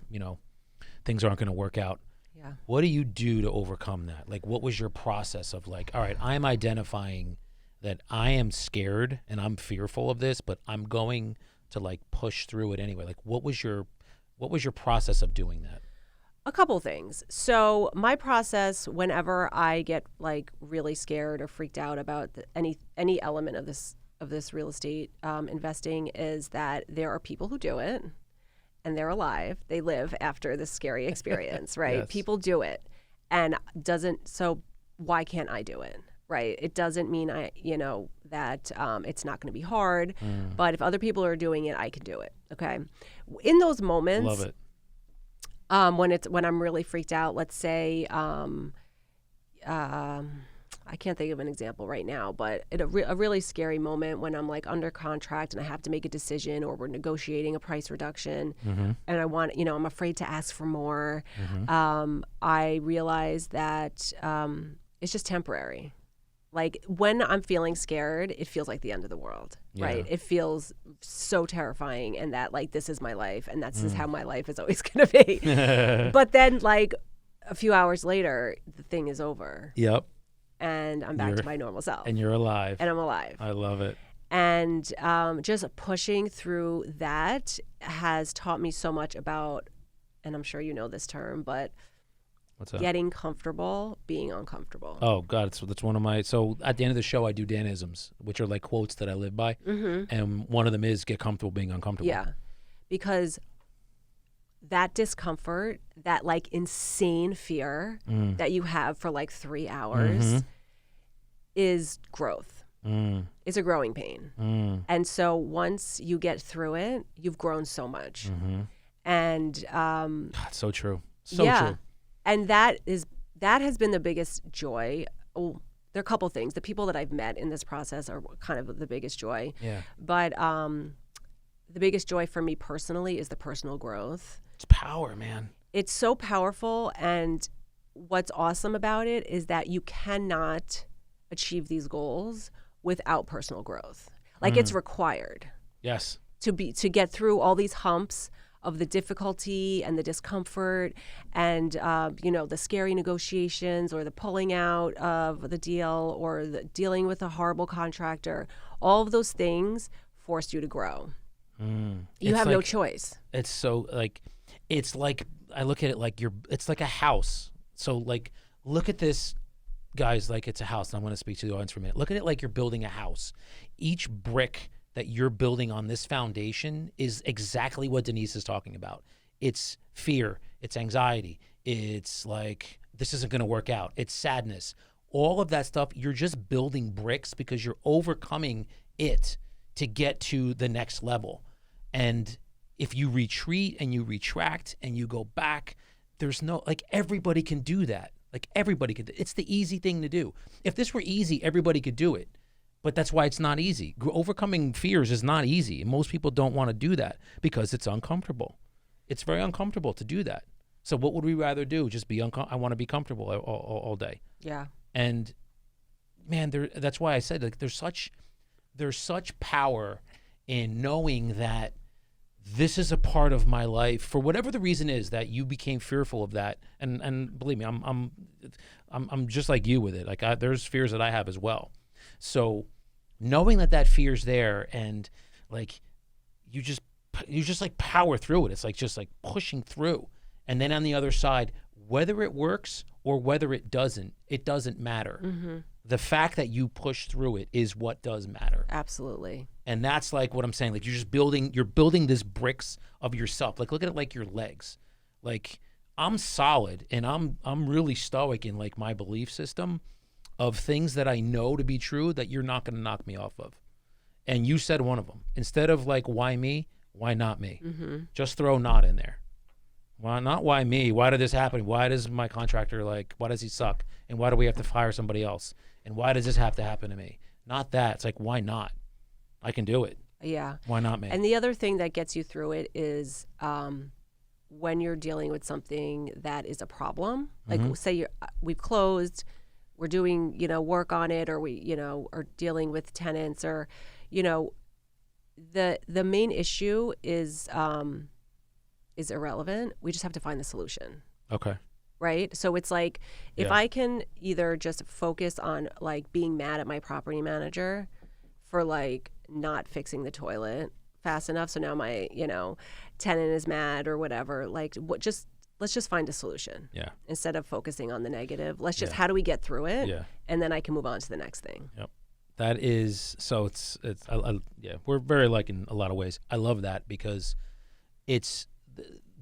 things aren't going to work out. Yeah. What do you do to overcome that? What was your process of all right, I'm identifying that I am scared and I'm fearful of this, but I'm going to push through it anyway. What was your process of doing that? A couple things. So my process, whenever I get really scared or freaked out about any element of this real estate investing, is that there are people who do it, and they're alive. They live after this scary experience, right? Yes. People do it, and so why can't I do it? Right? It doesn't mean that it's not going to be hard, but if other people are doing it, I can do it. Okay. In those moments, love it. When I'm really freaked out, let's say, I can't think of an example right now, but a really scary moment when I'm under contract and I have to make a decision, or we're negotiating a price reduction, and I'm afraid to ask for more. I realize that it's just temporary. When I'm feeling scared, it feels like the end of the world, right? It feels so terrifying, and that this is my life, and that's just how my life is always going to be. But then a few hours later, the thing is over. Yep. And I'm back to my normal self. And you're alive. And I'm alive. I love it. And just pushing through that has taught me so much about, and I'm sure you know this term, but what's that? Getting comfortable, being uncomfortable. Oh, God. That's one of my... So at the end of the show, I do Danisms, which are quotes that I live by. And one of them is get comfortable being uncomfortable. Yeah. Because that discomfort, that insane fear that you have for 3 hours is growth. It's a growing pain. And so once you get through it, you've grown so much. And God, so true. So true. And that has been the biggest joy. Oh, there are a couple things. The people that I've met in this process are kind of the biggest joy. Yeah. But the biggest joy for me personally is the personal growth. It's power, man. It's so powerful, and what's awesome about it is that you cannot achieve these goals without personal growth. Like it's required. Yes. To get through all these humps of the difficulty and the discomfort and the scary negotiations or the pulling out of the deal or the dealing with a horrible contractor. All of those things force you to grow. You have no choice. It's so it's like I look at it like it's like a house. So like look at this, guys, like it's a house. And I'm going to speak to the audience for a minute. Look at it like you're building a house. Each brick that you're building on this foundation is exactly what Denise is talking about. It's fear, it's anxiety, it's like this isn't going to work out, it's sadness. All of that stuff, you're just building bricks because you're overcoming it to get to the next level. And if you retreat and you retract and you go back, there's no, like everybody can do that. Like everybody could, it's the easy thing to do. If this were easy, everybody could do it. But that's why it's not easy. Overcoming fears is not easy. And most people don't want to do that because it's uncomfortable. It's very uncomfortable to do that. So what would we rather do? Just be I want to be comfortable all day. Yeah. And man, that's why I said like there's such power in knowing that this is a part of my life for whatever the reason is that you became fearful of that. And believe me, I'm just like you with it. Like there's fears that I have as well. So knowing that fear's there and like you just like power through it. It's like just like pushing through. And then on the other side, whether it works or whether it doesn't matter. Mm-hmm. The fact that you push through it is what does matter. Absolutely. And that's like what I'm saying. Like you're building this bricks of yourself. Like look at it like your legs. Like I'm solid and I'm really stoic in like my belief system of things that I know to be true that you're not going to knock me off of. And you said one of them. Instead of like, why me? Why not me? Mm-hmm. Just throw not in there. Why not why me? Why did this happen? Why does my contractor why does he suck? And why do we have to fire somebody else? And why does this have to happen to me? Not that. It's like, why not? I can do it. Yeah. Why not me? And the other thing that gets you through it is when you're dealing with something that is a problem. Like say we've closed, we're doing, work on it, or we, are dealing with tenants, or, the main issue is irrelevant. We just have to find the solution. Okay. Right? So it's like, if I can either just focus on like being mad at my property manager for like not fixing the toilet fast enough, so now my, tenant is mad or whatever, like let's just find a solution. Yeah. Instead of focusing on the negative. Let's just, how do we get through it? Yeah. And then I can move on to the next thing. Yep. That is, so we're very alike in a lot of ways. I love that because it's,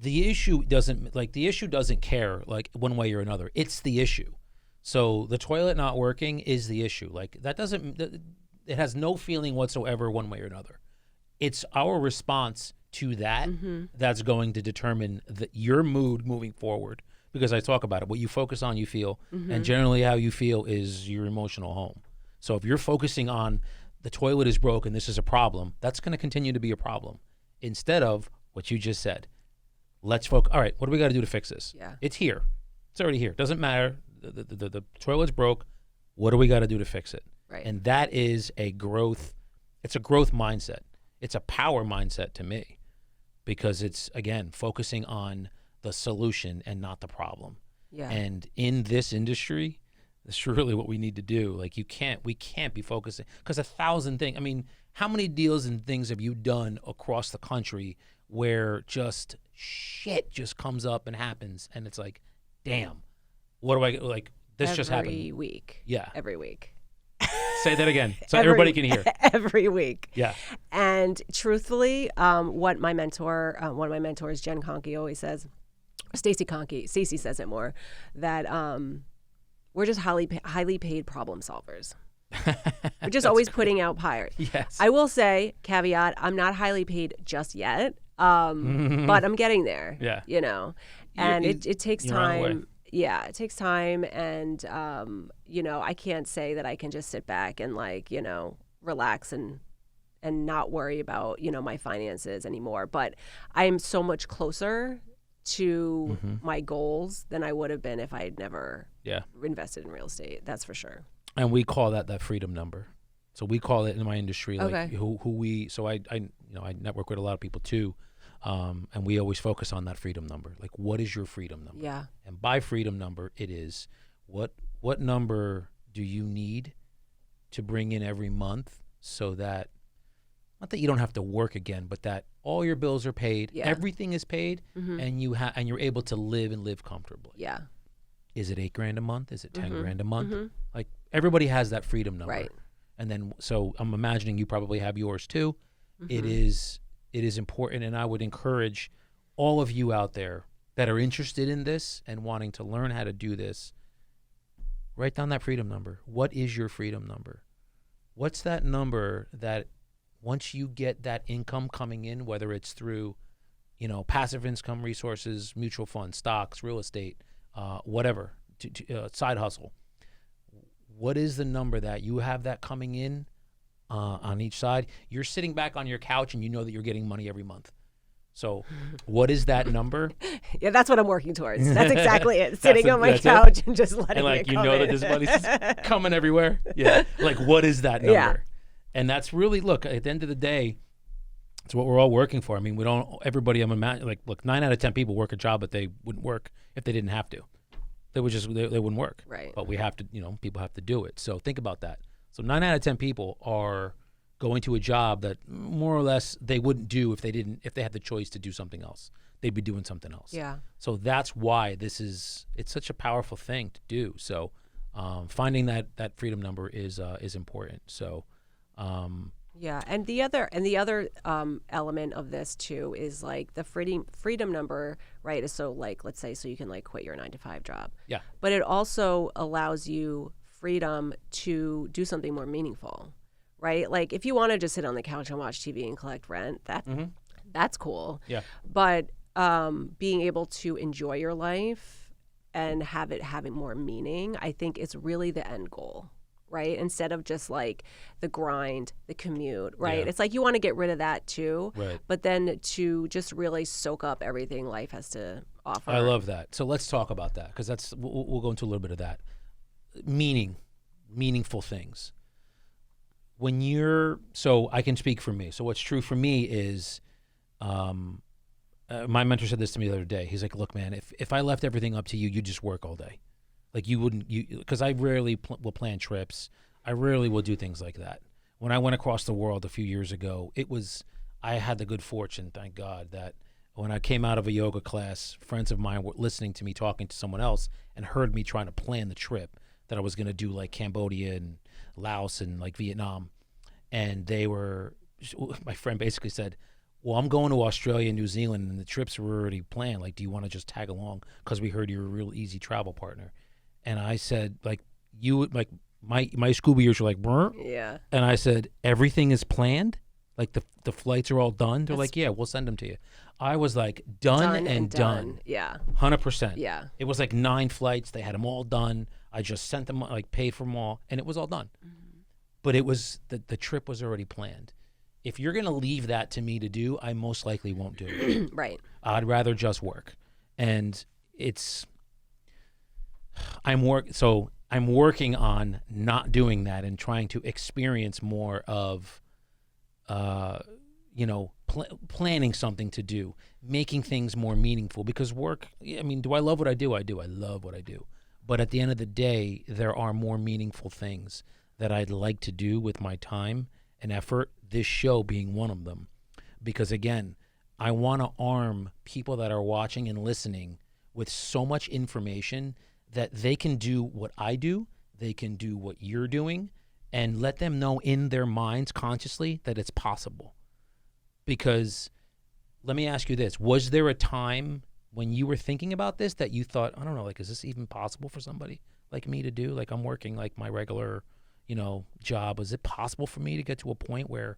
the issue doesn't care like one way or another. It's the issue. So the toilet not working is the issue. Like it has no feeling whatsoever one way or another. It's our response to that that's going to determine your mood moving forward. Because I talk about it, what you focus on, you feel, and generally how you feel is your emotional home. So if you're focusing on the toilet is broken, this is a problem, that's going to continue to be a problem. Instead of what you just said, let's focus. All right, what do we got to do to fix this? Yeah, it's here. It's already here. Doesn't matter. The toilet's broke. What do we got to do to fix it? Right. And that is a growth. It's a growth mindset. It's a power mindset to me. Because it's, again, focusing on the solution and not the problem. Yeah. And in this industry, that's really what we need to do. Like we can't be focusing, because 1,000 things. I mean, how many deals and things have you done across the country where just shit just comes up and happens, and it's like, damn, what do I like? This just happened every week. Yeah, every week. Say that again, so everybody can hear. Every week. Yeah. And truthfully, what my mentor, one of my mentors, Jen Conkey, always says, Stacy says it more, that we're just highly paid problem solvers. We're just always putting out fires. Yes. I will say, caveat, I'm not highly paid just yet, but I'm getting there. Yeah. And it takes time. Yeah, it takes time, and I can't say that I can just sit back and relax and not worry about my finances anymore. But I am so much closer to my goals than I would have been if I had never Yeah. invested in real estate. That's for sure. And we call that freedom number. So we call it in my industry, like Okay. who we, so I network with a lot of people too. And we always focus on that freedom number. Like, what is your freedom number? Yeah. And by freedom number, it is what number do you need to bring in every month so that, not that you don't have to work again, but that all your bills are paid, everything is paid, and you're able to live comfortably. Yeah. Is it $8,000 a month? Is it $10,000 a month? Like, everybody has that freedom number. Right. And then, so I'm imagining you probably have yours too. It is important, and I would encourage all of you out there that are interested in this and wanting to learn how to do this, write down that freedom number. What is your freedom number? What's that number that once you get that income coming in, whether it's through, passive income resources, mutual funds, stocks, real estate, whatever, side hustle, what is the number that you have that coming in on each side? You're sitting back on your couch and you know that you're getting money every month. So what is that number? Yeah, that's what I'm working towards. That's exactly it. Sitting on my couch and just letting and it come that this money's coming everywhere. Yeah. Like, what is that number? Yeah. And that's really, look, at the end of the day, it's what we're all working for. I mean, everybody, look, 9 out of 10 people work a job that they wouldn't work if they didn't have to. They wouldn't work. Right. But we have to, people have to do it. So think about that. So 9 out of 10 people are going to a job that more or less they wouldn't do if they had the choice to do something else. They'd be doing something else. Yeah. So that's why it's such a powerful thing to do. So finding that freedom number is important. So yeah, and the other element of this too is like the freedom number, right? Is so, like, let's say, so you can, like, quit your 9-to-5 job. Yeah. But it also allows you freedom to do something more meaningful, right? Like, if you want to just sit on the couch and watch TV and collect rent, that's cool. Yeah. But being able to enjoy your life and have it having more meaning, I think is really the end goal. Right? Instead of just like the grind, the commute, right? Yeah. It's like you want to get rid of that too. Right. But then to just really soak up everything life has to offer. I love that. So let's talk about that, because we'll go into a little bit of that. Meaningful things. So I can speak for me. So what's true for me is, my mentor said this to me the other day. He's like, look, man, if I left everything up to you, you'd just work all day. Like, because I rarely will plan trips. I rarely will do things like that. When I went across the world a few years ago, I had the good fortune, thank God, that when I came out of a yoga class, friends of mine were listening to me talking to someone else and heard me trying to plan the trip that I was going to do, like Cambodia and Laos and like Vietnam. And my friend basically said, well, I'm going to Australia and New Zealand and the trips were already planned. Like, do you want to just tag along? Because we heard you're a real easy travel partner. And I said, like, my scuba years were like, brr. Yeah. And I said, everything is planned? Like, the flights are all done? They're like, yeah, we'll send them to you. I was like, done and done. Yeah. 100%. Yeah. It was like 9 flights. They had them all done. I just sent them, like, paid for them all, and it was all done. Mm-hmm. But it was, the trip was already planned. If you're going to leave that to me to do, I most likely won't do it. Right. I'd rather just work. And I'm working on not doing that and trying to experience more of, planning something to do, making things more meaningful. Because work, I mean, do I love what I do? I do. I love what I do. But at the end of the day, there are more meaningful things that I'd like to do with my time and effort, this show being one of them. Because, again, I want to arm people that are watching and listening with so much information that they can do what I do, they can do what you're doing, and let them know in their minds consciously that it's possible. Because let me ask you this, was there a time when you were thinking about this that you thought, I don't know, like, is this even possible for somebody like me to do? Like, I'm working like my regular, job. Is it possible for me to get to a point where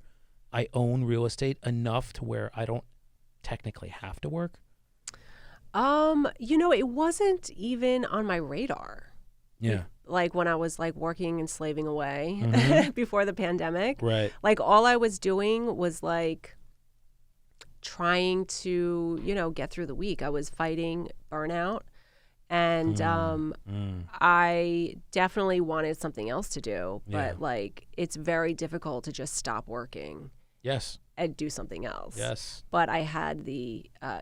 I own real estate enough to where I don't technically have to work? It wasn't even on my radar. Yeah. Like when I was like working and slaving away Mm-hmm. before the pandemic. Right. Like all I was doing was like trying to, get through the week. I was fighting burnout, and I definitely wanted something else to do, but like it's very difficult to just stop working. Yes. And do something else. Yes. But I had the, I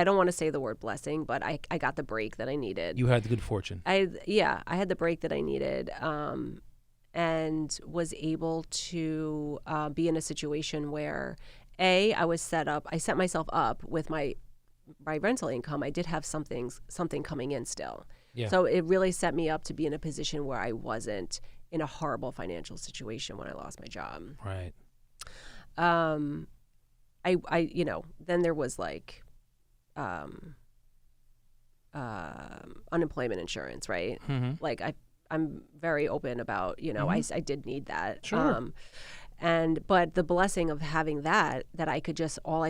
don't want to say the word blessing, but I got the break that I needed. You had the good fortune. I had the break that I needed, and was able to be in a situation where, I set myself up with my rental income. I did have something coming in still. Yeah. So it really set me up to be in a position where I wasn't in a horrible financial situation when I lost my job. Right. Then there was like, unemployment insurance, right? Mm-hmm. Like I'm very open about, I did need that. Sure. But the blessing of having that I could just, all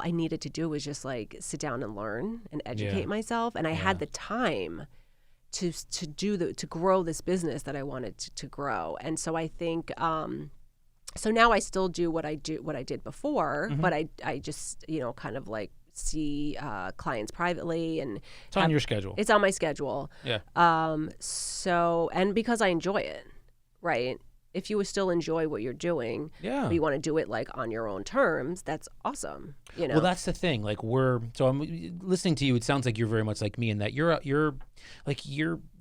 I needed to do was just like sit down and learn and educate myself. And I had the time to grow this business that I wanted to grow. And so I think, so now I still do what I did before, but I just, kind of like see clients privately, and it's on your schedule. It's on my schedule. Yeah. So, and because I enjoy it, right? If you still enjoy what you're doing, but you want to do it like on your own terms, that's awesome. Well, that's the thing. Like I'm listening to you. It sounds like you're very much like me in that you're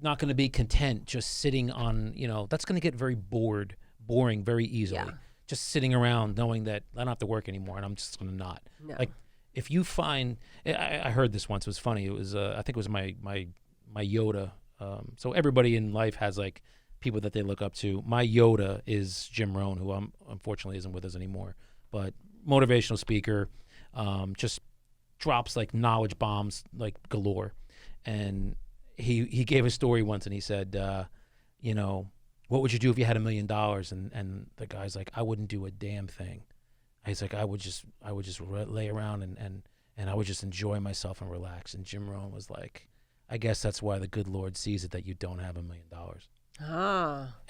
not going to be content just sitting on, that's going to get very boring very easily. Yeah. Just sitting around knowing that I don't have to work anymore and I'm just going to not. No. Like if you find, I heard this once, it was funny. It was, I think it was my Yoda. So everybody in life has like people that they look up to. My Yoda is Jim Rohn, who unfortunately isn't with us anymore, but motivational speaker, just drops like knowledge bombs like galore. And he gave a story once and he said, what would you do if you had $1 million? And the guy's like, I wouldn't do a damn thing. He's like, I would just lay around and I would just enjoy myself and relax. And Jim Rohn was like, I guess that's why the good Lord sees it that you don't have $1 million.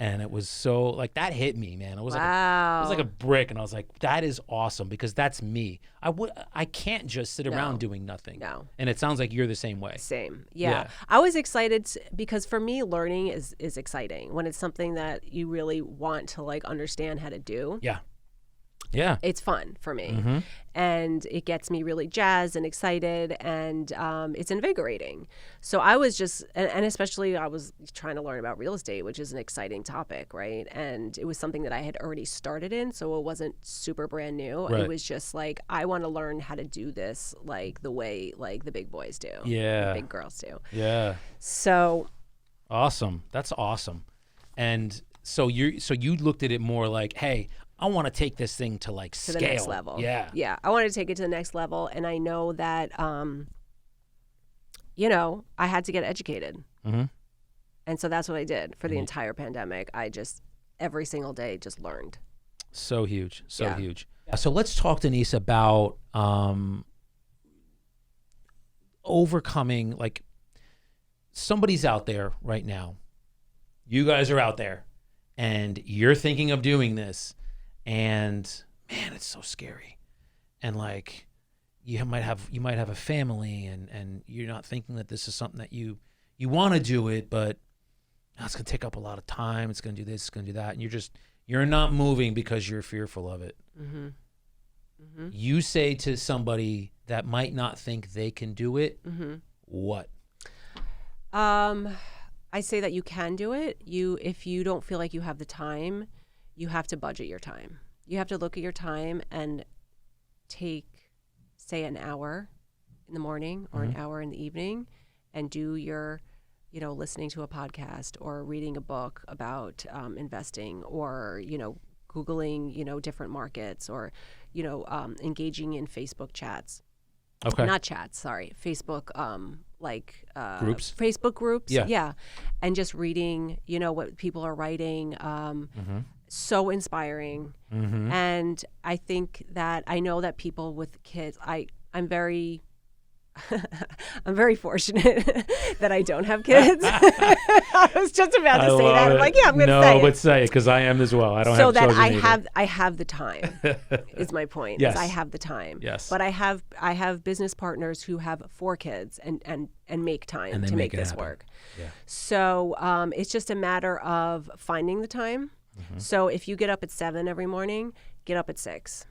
And it was so like that hit me, man. It was like a brick, and I was like, that is awesome because that's me. I can't just sit around doing nothing. No. And it sounds like you're the same way. Same. Yeah. I was excited because for me, learning is exciting when it's something that you really want to like understand how to do. Yeah. Yeah. It's fun for me. Mm-hmm. And it gets me really jazzed and excited, and it's invigorating. So I was just, and especially I was trying to learn about real estate, which is an exciting topic, right? And it was something that I had already started in, so it wasn't super brand new. Right. It was just like, I want to learn how to do this like the way like the big boys do. Yeah. The big girls do. Yeah. So. Awesome. That's awesome. And so you looked at it more like, hey, I want to take this thing to like scale. To the next level. Yeah. Yeah. I wanted to take it to the next level. And I know that, I had to get educated. Mm-hmm. And so that's what I did for the entire pandemic. I just, every single day, just learned. So huge. So huge. So let's talk, Denise, about overcoming, like somebody's out there right now. You guys are out there and you're thinking of doing this. And man, it's so scary. And like you might have a family and you're not thinking that this is something that you want to do it, but it's going to take up a lot of time. It's going to do this, it's going to do that. And you're not moving because you're fearful of it. Mm-hmm. Mm-hmm. You say to somebody that might not think they can do it, what? I say that you can do it. If you don't feel like you have the time, you have to budget your time. You have to look at your time and take, say, an hour in the morning or an hour in the evening and do your, listening to a podcast or reading a book about investing or, Googling, different markets or, engaging in Facebook chats. Okay. Not chats, sorry. Facebook, groups? Facebook groups. Yeah. Yeah. And just reading, what people are writing. So inspiring. Mm-hmm. And I think that I know that people with kids, I'm very I'm very fortunate that I don't have kids. I was just about to say that. I'm like, yeah, I'm going to say it. No, but say it, because I am as well. I don't So have that children either. I have the time is my point. Yes. Is I have the time. Yes. But I have business partners who have 4 kids and make time And they to make make it this happen. work. Yeah. So it's just a matter of finding the time. So if you get up at 7 every morning, get up at 6.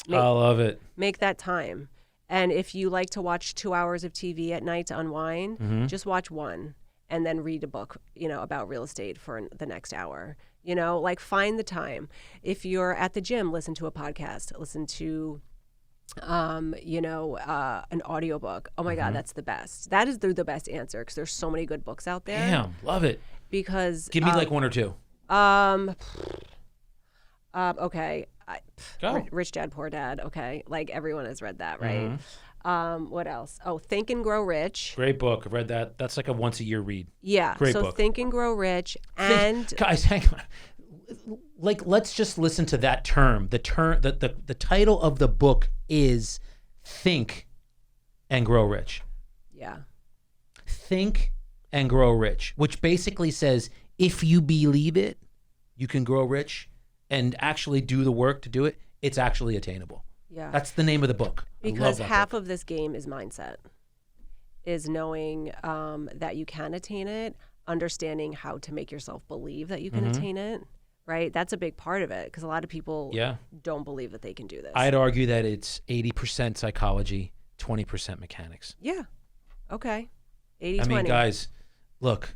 I love it. Make that time. And if you like to watch 2 hours of TV at night to unwind, just watch 1 and then read a book, about real estate for the next hour. Like find the time. If you're at the gym, listen to a podcast, listen to, an audiobook. Oh my God, that's the best. That is the best answer because there's so many good books out there. Damn, love it. Because Give me like 1 or 2. Okay. Go. Rich Dad, Poor Dad. Okay. Like everyone has read that, right? What else? Oh, Think and Grow Rich. Great book. I've read that. That's like a once a year read. Yeah. Great so book. Think and Grow Rich and Guys, hang on. Like, let's just listen to that term. The title of the book is Think and Grow Rich. yeah. Think and Grow Rich, which basically says if you believe it, you can grow rich and actually do the work to do it. It's actually attainable. Yeah. That's the name of the book. Because half of this game is mindset, is knowing that you can attain it, understanding how to make yourself believe that you can attain it, right? That's a big part of it because a lot of people don't believe that they can do this. I'd argue that it's 80% psychology, 20% mechanics. Yeah. Okay. 80-20. I mean, guys, look,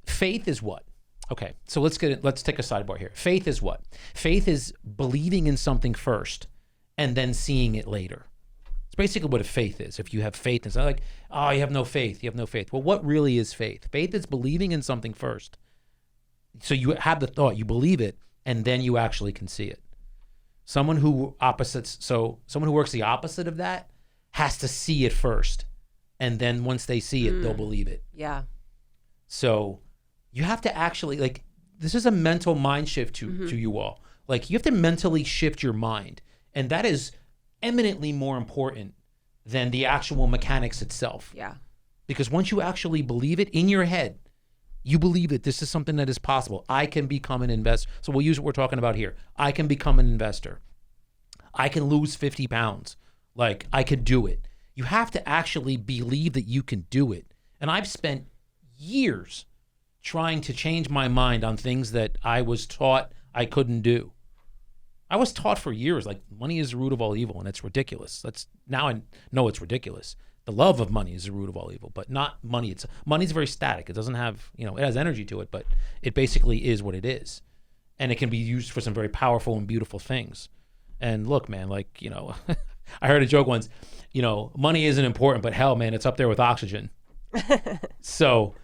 faith is what? Okay, so let's take a sidebar here. Faith is what? Faith is believing in something first and then seeing it later. It's basically what a faith is. If you have faith, it's not like, oh, you have no faith. You have no faith. Well, what really is faith? Faith is believing in something first. So you have the thought, you believe it, and then you actually can see it. Someone who works the opposite of that has to see it first. And then once they see it, they'll believe it. Yeah. So you have to actually, like, this is a mental mind shift to you all. Like, you have to mentally shift your mind. And that is eminently more important than the actual mechanics itself. Yeah. Because once you actually believe it in your head, you believe that this is something that is possible. I can become an investor. So we'll use what we're talking about here. I can become an investor. I can lose 50 pounds. Like, I could do it. You have to actually believe that you can do it. And I've spent years trying to change my mind on things that I was taught I couldn't do. I was taught for years, like, money is the root of all evil, and it's ridiculous. Now I know it's ridiculous. The love of money is the root of all evil, but not money. Money's very static. It doesn't have, it has energy to it, but it basically is what it is. And it can be used for some very powerful and beautiful things. And look, man, like, I heard a joke once, money isn't important, but hell, man, it's up there with oxygen. So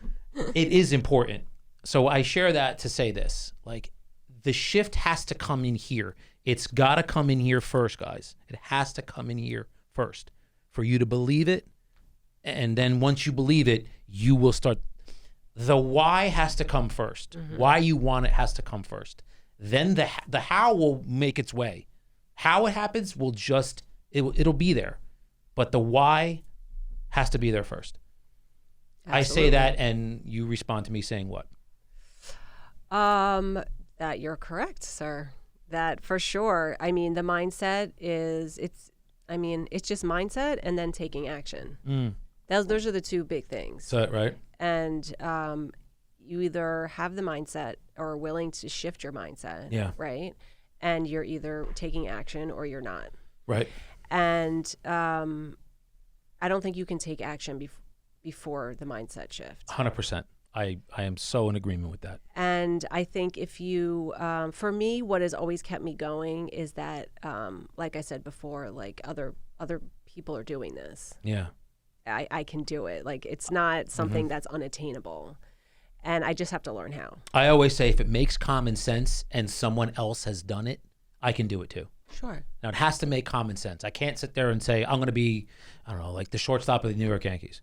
it is important. So I share that to say this, like, the shift has to come in here. It's got to come in here first, guys. It has to come in here first for you to believe it. And then once you believe it, you will start. The why has to come first. Why you want it has to come first. Then the how will make its way. How it happens will it'll be there. But the why has to be there first. Absolutely. I say that and you respond to me saying what? That you're correct, sir. That for sure. I mean, the mindset it's just mindset and then taking action. Those are the two big things. So, right. And you either have the mindset or are willing to shift your mindset. Yeah. Right. And you're either taking action or you're not. Right. And I don't think you can take action before the mindset shift. 100%. I am so in agreement with that. And I think if you, for me, what has always kept me going is that, like I said before, like other people are doing this. Yeah. I can do it. Like, it's not something that's unattainable. And I just have to learn how. I always say if it makes common sense and someone else has done it, I can do it too. Sure. Now, it has to make common sense. I can't sit there and say, I'm going to be, I don't know, like the shortstop of the New York Yankees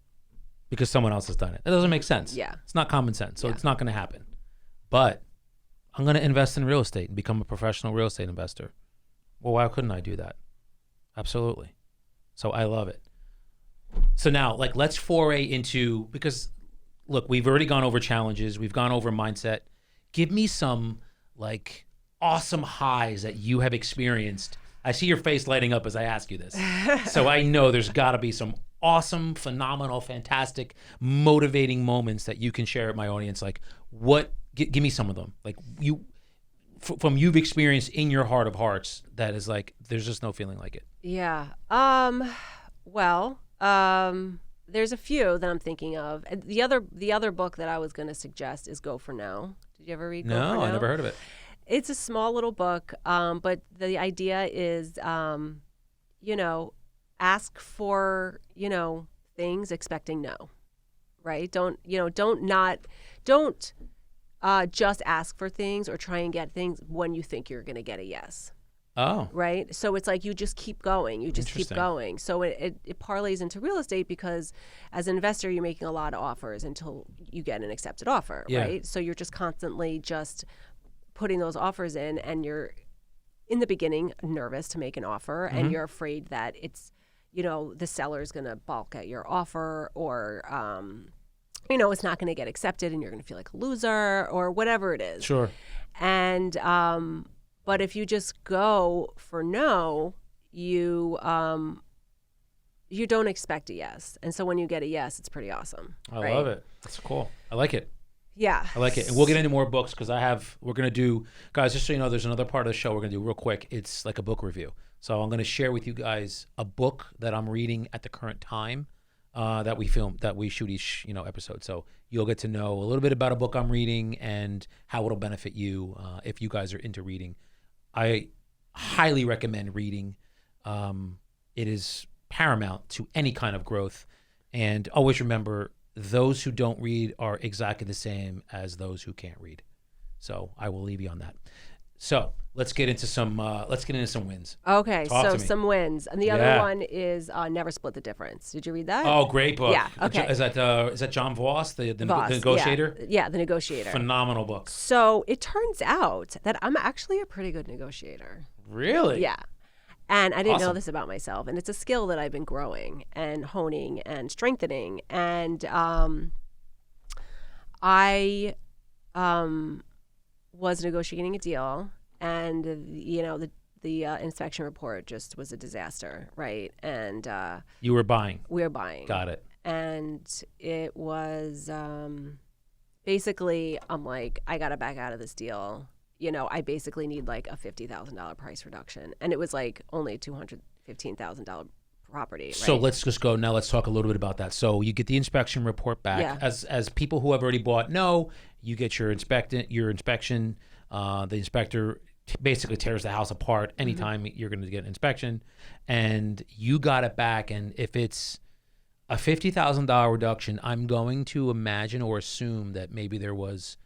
because someone else has done it. It doesn't make sense. Yeah. It's not common sense, so it's not going to happen. But I'm going to invest in real estate and become a professional real estate investor. Well, why couldn't I do that? Absolutely. So I love it. So now, like, let's foray into, because look, we've already gone over challenges, we've gone over mindset. Give me some like awesome highs that you have experienced. I see your face lighting up as I ask you this. So I know there's got to be some awesome, phenomenal, fantastic, motivating moments that you can share with my audience. Like, give me some of them. Like, from you've experienced in your heart of hearts, that is like, there's just no feeling like it. Yeah. Well, there's a few that I'm thinking of. And the other book that I was going to suggest is Go For No. Did you ever read Go For No? No, I never heard of it. It's a small little book, but the idea is, ask for, things expecting no, right? Don't just ask for things or try and get things when you think you're going to get a yes. Oh. Right. So it's like you just keep going. You just keep going. So it parlays into real estate because as an investor, you're making a lot of offers until you get an accepted offer. Yeah. Right. So you're just constantly just putting those offers in, and you're in the beginning nervous to make an offer, and you're afraid that it's, the seller's going to balk at your offer, or, it's not going to get accepted and you're going to feel like a loser or whatever it is. Sure. And, but if you just go for no, you don't expect a yes. And so when you get a yes, it's pretty awesome. I love it. That's cool. I like it. Yeah. I like it. And we'll get into more books because we're going to do, guys, just so you know, there's another part of the show we're going to do real quick. It's like a book review. So I'm going to share with you guys a book that I'm reading at the current time that we shoot each, episode. So you'll get to know a little bit about a book I'm reading and how it'll benefit you if you guys are into reading. I highly recommend reading. It is paramount to any kind of growth. And always remember, those who don't read are exactly the same as those who can't read. So I will leave you on that. So let's get into some wins. Okay, Talk so some wins. And the other one is Never Split the Difference. Did you read that? Oh, great book. Yeah, okay. Is that John Voss, the Voss, negotiator? Yeah, The Negotiator. Phenomenal book. So it turns out that I'm actually a pretty good negotiator. Really? Yeah. And I didn't know this about myself. And it's a skill that I've been growing and honing and strengthening. And I was negotiating a deal, and the inspection report just was a disaster, right? And you were buying. We were buying. Got it. And it was basically, I'm like, I got to back out of this deal. I basically need like a $50,000 price reduction. And it was like only a $215,000 property. Right? So let's just go now. Let's talk a little bit about that. So you get the inspection report back. Yeah. As people who have already bought know, you get your inspection. The inspector basically tears the house apart anytime you're going to get an inspection, and you got it back. And if it's a $50,000 reduction, I'm going to imagine or assume that maybe there was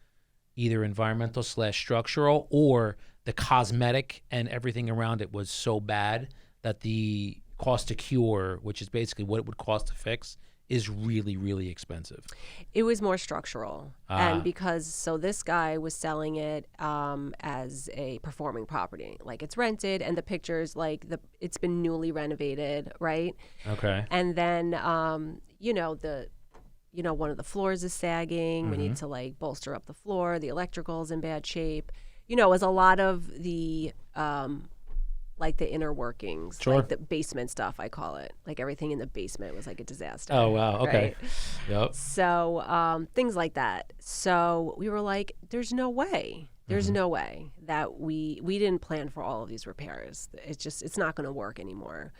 either environmental/structural, or the cosmetic and everything around it was so bad that the cost to cure, which is basically what it would cost to fix, is really, really expensive. It was more structural. And so this guy was selling it as a performing property. Like, it's rented, and the pictures, like, it's been newly renovated, right? Okay. And then, one of the floors is sagging. We need to like bolster up the floor. The electrical's in bad shape. It was a lot of the like the inner workings, Sure. like the basement stuff, I call it. Like everything in the basement was like a disaster. Oh, wow. Okay. Right? Yep. So things like that. So we were like, there's no way. There's no way that we didn't plan for all of these repairs. It's not going to work anymore.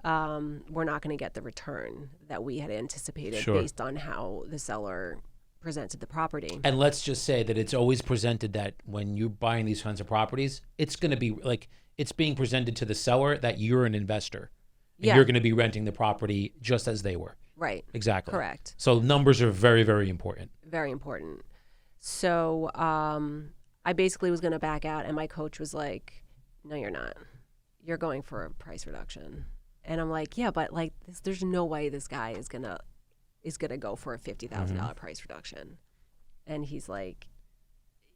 We're not going to get the return that we had anticipated based on how the seller presented the property. And let's just say that it's always presented that when you're buying these kinds of properties, it's going to be like, it's being presented to the seller that you're an investor. And you're going to be renting the property just as they were. Right. Exactly. Correct. So numbers are very, very important. Very important. So I basically was going to back out, and my coach was like, no, you're not. You're going for a price reduction. And I'm like, yeah, but like there's no way this guy is gonna go for a $50,000 price reduction. And he's like,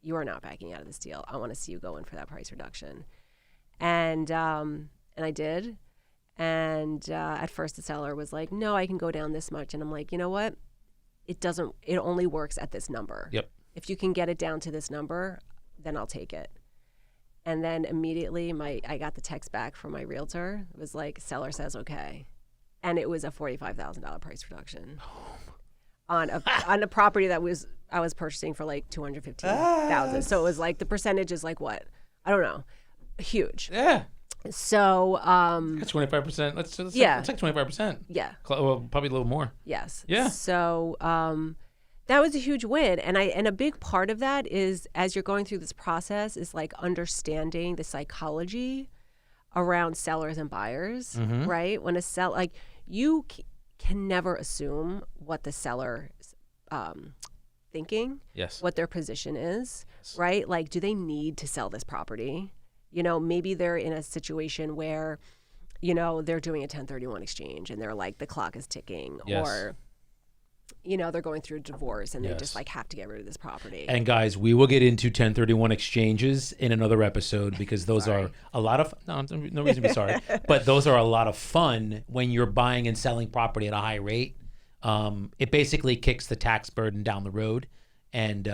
you are not backing out of this deal. I want to see you go in for that price reduction. And I did. And at first the seller was like, no, I can go down this much. And I'm like, you know what? It only works at this number. Yep. If you can get it down to this number, then I'll take it. And then immediately I got the text back from my realtor. It was like, seller says okay. And it was a $45,000 price reduction on a property that I was purchasing for like $215,000. So it was like, the percentage is like what? I don't know. Huge. Yeah. So That's 25%. Let's take 25%. Yeah. Well, probably a little more. Yes. Yeah. So that was a huge win. And a big part of that is, as you're going through this process, is like understanding the psychology around sellers and buyers, right? When a seller, like, you can never assume what the seller thinking, Yes. what their position is, right? Like, do they need to sell this property? You know, maybe they're in a situation where, you know, they're doing a 1031 exchange and they're like, the clock is ticking, Yes. or, you know, they're going through a divorce and they just like have to get rid of this property. And guys, we will get into 1031 exchanges in another episode, because those are a lot of, no reason to be sorry, but those are a lot of fun when you're buying and selling property at a high rate. It basically kicks the tax burden down the road. And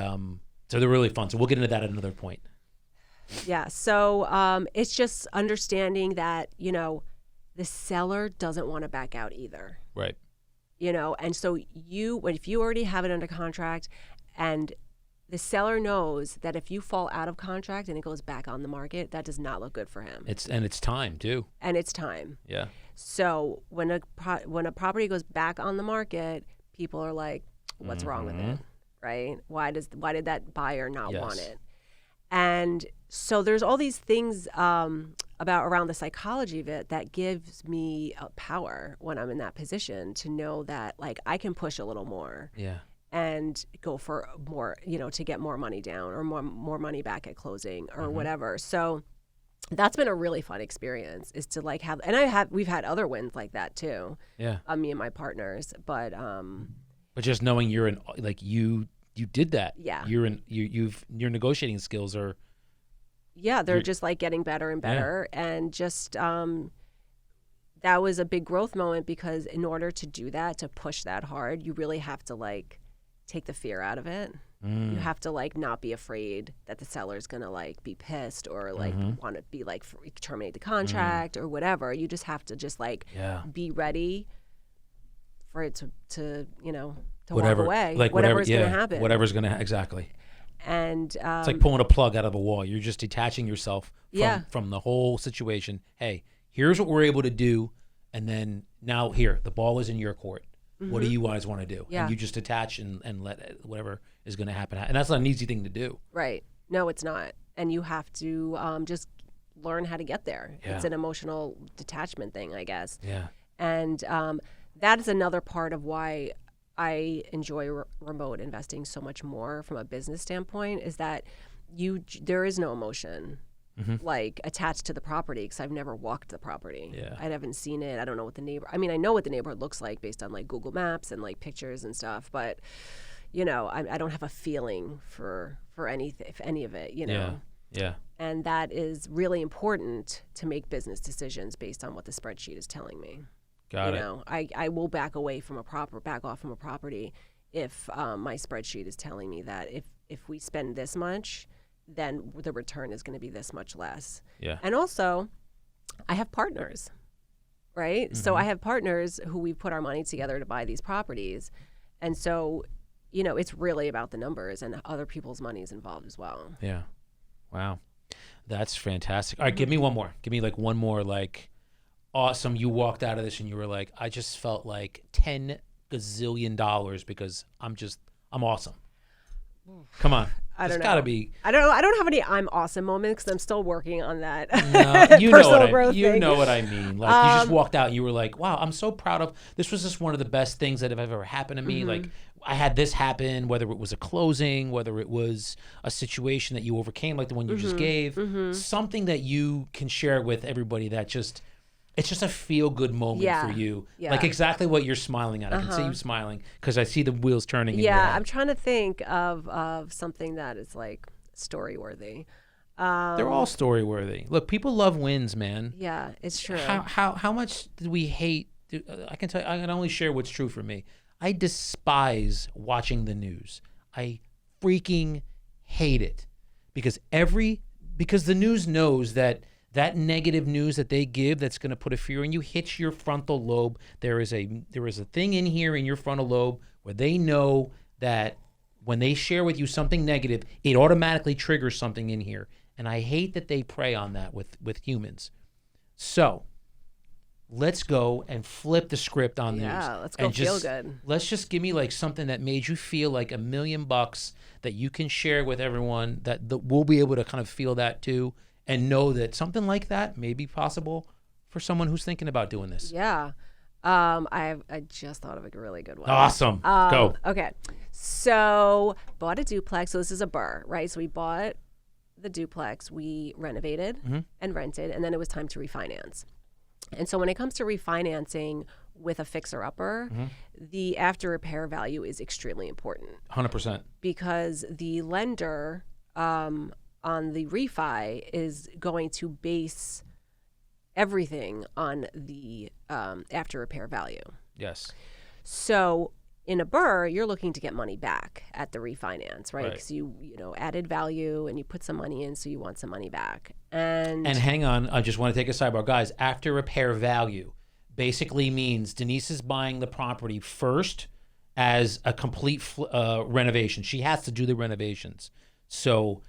so they're really fun. So we'll get into that at another point. Yeah. So it's just understanding that, you know, the seller doesn't want to back out either. Right. You know, and so if you already have it under contract, and the seller knows that if you fall out of contract and it goes back on the market, that does not look good for him. It's time too. And it's time. Yeah. So when a property goes back on the market, people are like, what's wrong with it? Right? Why did that buyer not want it? And so there's all these things around the psychology of it that gives me power when I'm in that position, to know that, like, I can push a little more. Yeah. And go for more, you know, to get more money down, or more money back at closing, or whatever. So that's been a really fun experience, is to like have, and we've had other wins like that too. Yeah. Me and my partners, but just knowing you're in, like, you did that. Yeah. Your negotiating skills are. Yeah, they're just like getting better and better. Yeah. And just that was a big growth moment, because in order to do that, to push that hard, you really have to like take the fear out of it. You have to like not be afraid that the seller's gonna like be pissed, or like want to be like terminate the contract or whatever. You just have to just like be ready for it to you know, to walk away. Like whatever's gonna happen. Whatever's gonna exactly. And it's like pulling a plug out of a wall. You're just detaching yourself from the whole situation. Hey, here's what we're able to do, and then now here, the ball is in your court. What do you guys want to do? Yeah. And you just detach and let it, whatever is going to happen. And that's not an easy thing to do. Right. No, it's not. And you have to just learn how to get there. Yeah. It's an emotional detachment thing, I guess. Yeah. And that is another part of why I enjoy remote investing so much more from a business standpoint, is that there is no emotion like attached to the property, because I've never walked the property. Yeah. I haven't seen it. I don't know what I know what the neighborhood looks like based on like Google Maps and like pictures and stuff, but you know, I don't have a feeling for anything, if any of it, you know. Yeah. And that is really important to make business decisions based on what the spreadsheet is telling me. Got it. You know, I will back off from a property if my spreadsheet is telling me that if we spend this much, then the return is going to be this much less. Yeah. And also, I have partners, right? So I have partners who we put our money together to buy these properties. And so, you know, it's really about the numbers, and other people's money is involved as well. Yeah. Wow. That's fantastic. All right, give me one more. Give me like one more, like, awesome. You walked out of this and you were like, I just felt like $10 gazillion because I'm awesome. Come on. I don't know. Gotta be. I don't have any I'm awesome moments, because I'm still working on that. No, you know what I mean. Like, you just walked out and you were like, wow, I'm so proud of, this was just one of the best things that have ever happened to me. Like, I had this happen, whether it was a closing, whether it was a situation that you overcame, like the one you just gave, something that you can share with everybody that just, it's just a feel-good moment for you. Yeah. Like exactly what you're smiling at. I can see you smiling because I see the wheels turning. Yeah, I'm trying to think of something that is like story-worthy. They're all story worthy. Look, people love wins, man. Yeah, it's true. How much do we hate? I can tell you, I can only share what's true for me. I despise watching the news. I freaking hate it because the news knows that negative news that they give that's going to put a fear in you hits your frontal lobe. There is a thing in here in your frontal lobe where they know that when they share with you something negative, it automatically triggers something in here. And I hate that they prey on that with humans. So let's go and flip the script on news. Yeah, let's go feel good. Let's just give me like something that made you feel like $1 million that you can share with everyone that we'll be able to kind of feel that too and know that something like that may be possible for someone who's thinking about doing this. Yeah. I just thought of a really good one. Awesome. Go. Okay. So bought a duplex. So this is a BRRRR, right? So we bought the duplex, we renovated and rented, and then it was time to refinance. And so when it comes to refinancing with a fixer-upper, the after-repair value is extremely important. 100%. Because the lender on the refi is going to base everything on the after-repair value. Yes. So in a BRRRR, you're looking to get money back at the refinance, right? Because you added value and you put some money in, so you want some money back. And hang on, I just want to take a sidebar. Guys, after repair value basically means Denise is buying the property first as a complete renovation. She has to do the renovations. So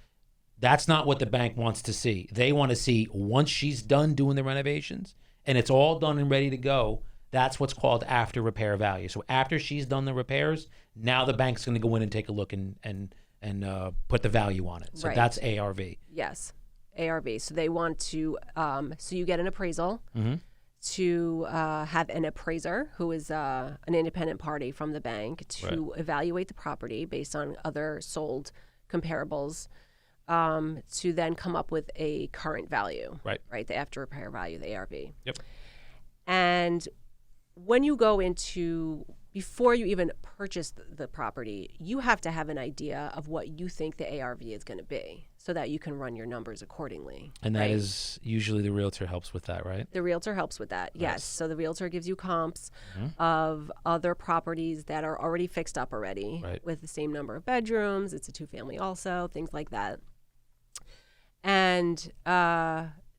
that's not what the bank wants to see. They want to see once she's done doing the renovations and it's all done and ready to go, that's what's called after repair value. So after she's done the repairs, now the bank's going to go in and take a look and put the value on it. So that's ARV. Yes, ARV. So they want to, so you get an appraisal to have an appraiser who is an independent party from the bank to evaluate the property based on other sold comparables to then come up with a current value, right? The after repair value, the ARV. Yep. And when you go into, before you even purchase the property, you have to have an idea of what you think the ARV is going to be so that you can run your numbers accordingly. And that is usually the realtor helps with that, right? The realtor helps with that, yes. So the realtor gives you comps of other properties that are already fixed up already with the same number of bedrooms. It's a 2-family also, things like that. And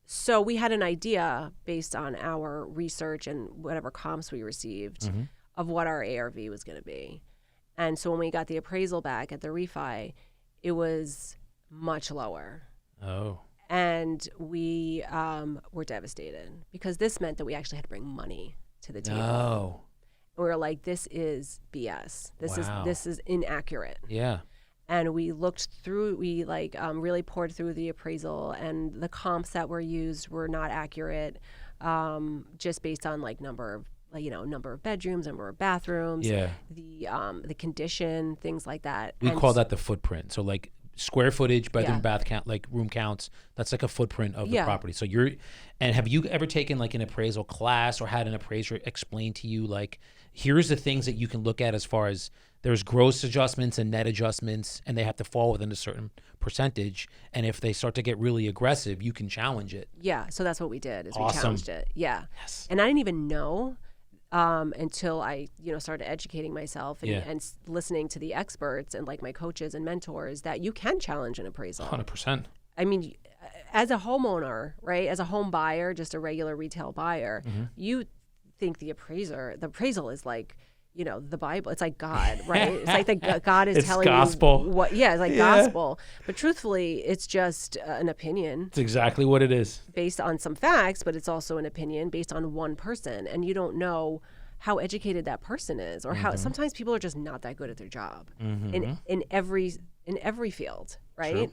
so we had an idea based on our research and whatever comps we received of what our ARV was going to be. And so when we got the appraisal back at the refi, it was much lower. Oh. And we were devastated because this meant that we actually had to bring money to the table. Oh. And we were like, this is BS. This is inaccurate. Yeah. And we looked through, we really poured through the appraisal, and the comps that were used were not accurate, just based on number of bedrooms, number of bathrooms, the condition, things like that. We call that the footprint. So square footage, bedroom, bath count, room counts. That's like a footprint of the property. So have you ever taken an appraisal class or had an appraiser explain to you here's the things that you can look at as far as there's gross adjustments and net adjustments, and they have to fall within a certain percentage. And if they start to get really aggressive, you can challenge it. Yeah, so that's what we did. Awesome. We challenged it. Yeah. Yes. And I didn't even know until I started educating myself and listening to the experts and my coaches and mentors that you can challenge an appraisal. 100%. I mean, as a homeowner, right, as a home buyer, just a regular retail buyer, you think the appraisal is the Bible. It's like God, right? It's like God is telling gospel. you what. Yeah, it's like gospel. But truthfully, it's just an opinion. It's exactly what it is. Based on some facts, but it's also an opinion based on one person, and you don't know how educated that person is, or how sometimes people are just not that good at their job in every field, right? True.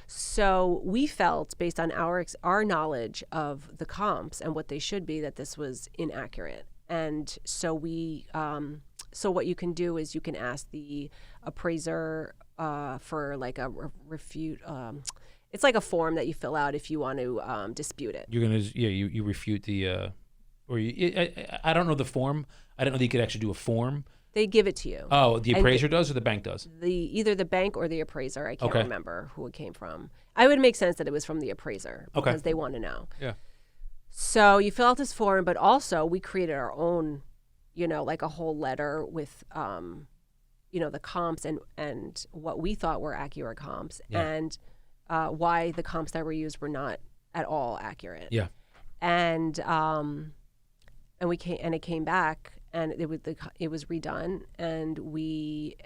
So we felt, based on our knowledge of the comps and what they should be, that this was inaccurate. And so so what you can do is you can ask the appraiser for a refute. It's like a form that you fill out if you want to dispute it. You're gonna you refute the I don't know the form. I don't know that you could actually do a form, They give it to you. Oh, the And appraiser does or the bank does? either the bank or the appraiser. I can't Okay. remember who it came from. I would make sense that it was from the appraiser Okay. because they want to know. Yeah. So you fill out this form, but also we created our own, like a whole letter with, the comps and what we thought were accurate comps and why the comps that were used were not at all accurate. Yeah. And it came back and it was redone, and we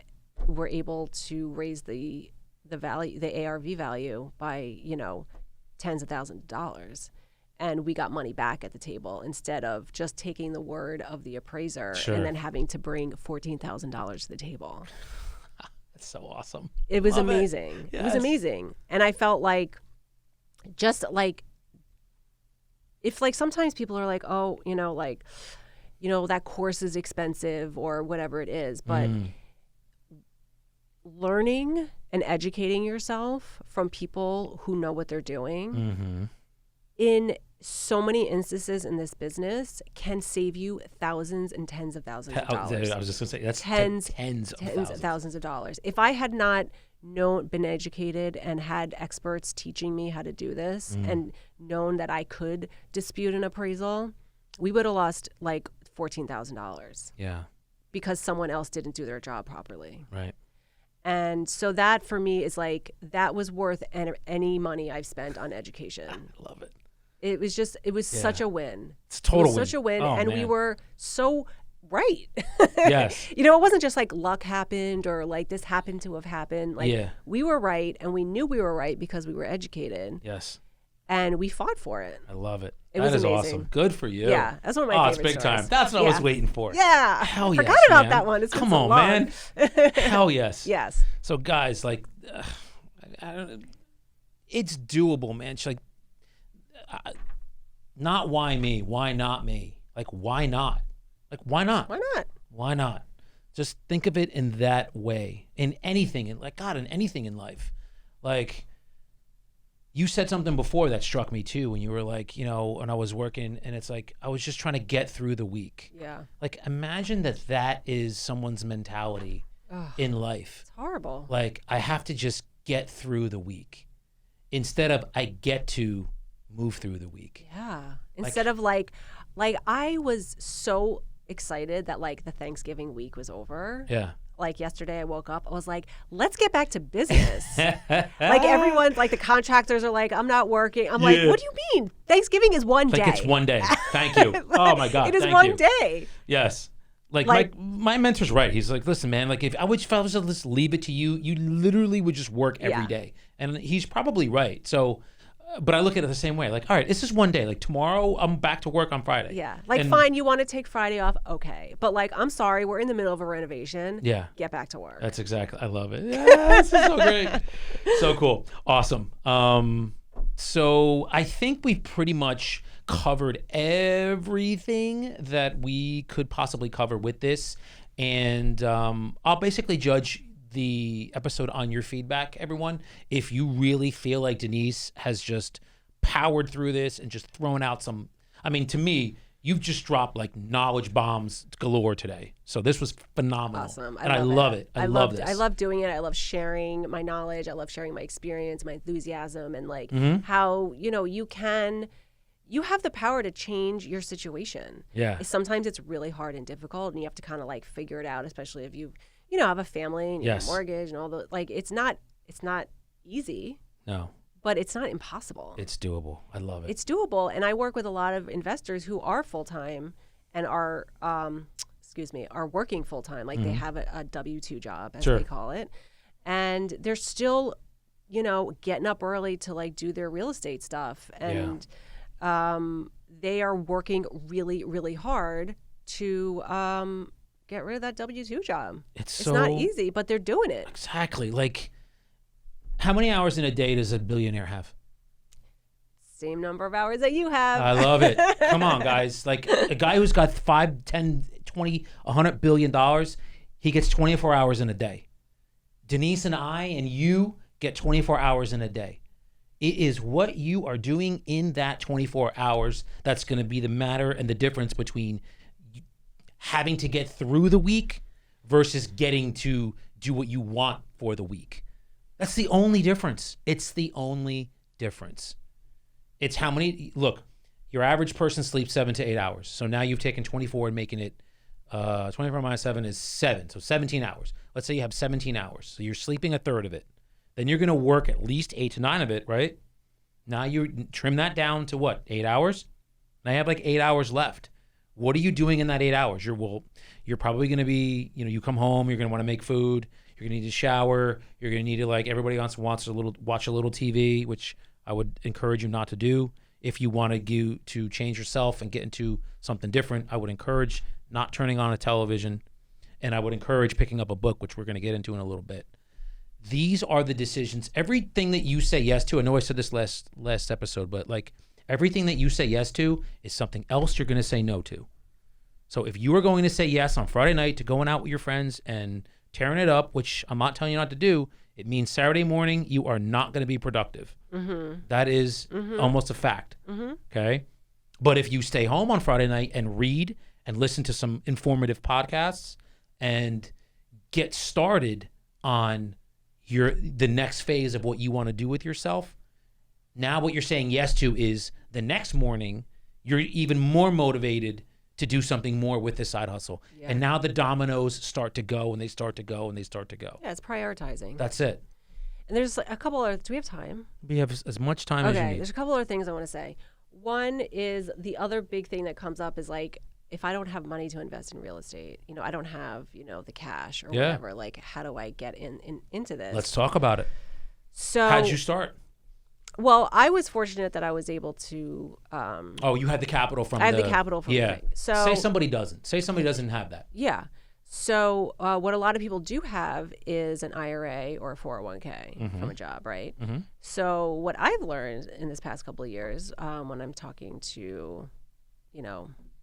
were able to raise the value, the ARV value by tens of thousands of dollars. And we got money back at the table instead of just taking the word of the appraiser and then having to bring $14,000 to the table. That's so awesome. It was Love amazing. Yes. It was amazing. And I felt like, just like, if like sometimes people are like, oh, that course is expensive or whatever it is, but learning and educating yourself from people who know what they're doing in so many instances in this business can save you thousands and tens of thousands of dollars. I was just going to say, that's tens of thousands of dollars. If I had not been educated and had experts teaching me how to do this and known that I could dispute an appraisal, we would have lost like $14,000. Yeah. Because someone else didn't do their job properly. Right. And so that for me is like, that was worth any money I've spent on education. I love it. It was such a win. It's a total win. Such a win. Oh, and man. we were so right. Yes. It wasn't just like luck happened or like this happened to have happened. Like we were right, and we knew we were right because we were educated. Yes. And we fought for it. I love it. It was amazing. Awesome. Good for you. Yeah, that's one of my favorite it's big stories. time. That's what I was waiting for. Yeah. Hell yes, Forgot about man. that one. It's been Come so on, long. man. Hell yes. Yes. So guys, like, I don't. It's doable, man. It's like, not why me? Why not me? Like, why not? Like, why not? Why not? Why not? Just think of it in that way. In anything, in anything in life. Like, you said something before that struck me too, when you were like, when I was working, and it's like, I was just trying to get through the week. Yeah. Like, imagine that is someone's mentality in life. It's horrible. Like, I have to just get through the week instead of I get to move through the week. Yeah. Instead of like I was so excited that like the Thanksgiving week was over. Yeah. Like yesterday I woke up, I was like, let's get back to business. Like everyone, like the contractors are like, I'm not working. I'm like, what do you mean? Thanksgiving is one day. Like, it's one day. Thank you. Oh my God. It is thank one you. day. Yes. Like my mentor's right. He's like, listen, man, like if I was to just leave it to you, you literally would just work every day. And he's probably right. So, but I look at it the same way. Like, all right, it's just one day. Like tomorrow, I'm back to work on Friday. Yeah. Like, fine, you want to take Friday off? Okay. But like, I'm sorry, we're in the middle of a renovation. Yeah. Get back to work. That's exactly. I love it. Yeah, this is so great. So cool. Awesome. So I think we've pretty much covered everything that we could possibly cover with this. And I'll basically judge the episode on your feedback, everyone. If you really feel like Denise has just powered through this and just thrown out some, I mean, to me, you've just dropped like knowledge bombs galore today. So this was phenomenal. Awesome. I love it. I love this. I love doing it. I love sharing my knowledge. I love sharing my experience, my enthusiasm, and like how, you have the power to change your situation. Yeah. Sometimes it's really hard and difficult, and you have to kind of like figure it out, especially if you have a family and you have a mortgage and all the, like, it's not easy. No. But it's not impossible. It's doable. I love it. It's doable. And I work with a lot of investors who are full-time and are working full-time. Like they have a W-2 job, as they call it. And they're still, getting up early to like do their real estate stuff. And they are working really, really hard to get rid of that W-2 job. It's not easy, but they're doing it. Exactly. Like, how many hours in a day does a billionaire have? Same number of hours that you have. I love it. Come on, guys. Like, a guy who's got 5, 10, 20, $100 billion, he gets 24 hours in a day. Denise and I and you get 24 hours in a day. It is what you are doing in that 24 hours that's going to be the matter and the difference between having to get through the week versus getting to do what you want for the week. That's the only difference. It's the only difference. It's how many, look, your average person sleeps 7 to 8 hours. So now you've taken 24 and making it, 24 minus 7 is 7. So 17 hours. Let's say you have 17 hours. So you're sleeping a third of it. Then you're going to work at least 8 to 9 of it, right? Now you trim that down to what? 8 hours? Now you have like 8 hours left. What are you doing in that 8 hours? You're probably going to be, you come home, you're going to want to make food. You're going to need to shower. You're going to need to, like, everybody else wants watch a little TV, which I would encourage you not to do. If you want to change yourself and get into something different, I would encourage not turning on a television, and I would encourage picking up a book, which we're going to get into in a little bit. These are the decisions. Everything that you say yes to, I know I said this last episode, but like everything that you say yes to is something else you're going to say no to. So if you are going to say yes on Friday night to going out with your friends and tearing it up, which I'm not telling you not to do, it means Saturday morning you are not going to be productive. Mm-hmm. That is almost a fact. Mm-hmm. Okay? But if you stay home on Friday night and read and listen to some informative podcasts and get started on the next phase of what you want to do with yourself, now what you're saying yes to is the next morning you're even more motivated to do something more with this side hustle. Yeah. And now the dominoes start to go and they start to go and they start to go. Yeah, it's prioritizing. That's it. And there's a couple other, do we have time? We have as much time as you need. Okay, there's a couple other things I want to say. One is the other big thing that comes up is like, if I don't have money to invest in real estate, I don't have, the cash or whatever, like how do I get into this? Let's talk about it. So how'd you start? Well, I was fortunate that I was able to. You had the capital from. I had the capital from. Yeah. The thing. So say somebody doesn't. Say somebody doesn't have that. Yeah. So what a lot of people do have is an IRA or a 401k from a job, right? Mm-hmm. So what I've learned in this past couple of years, when I'm talking to,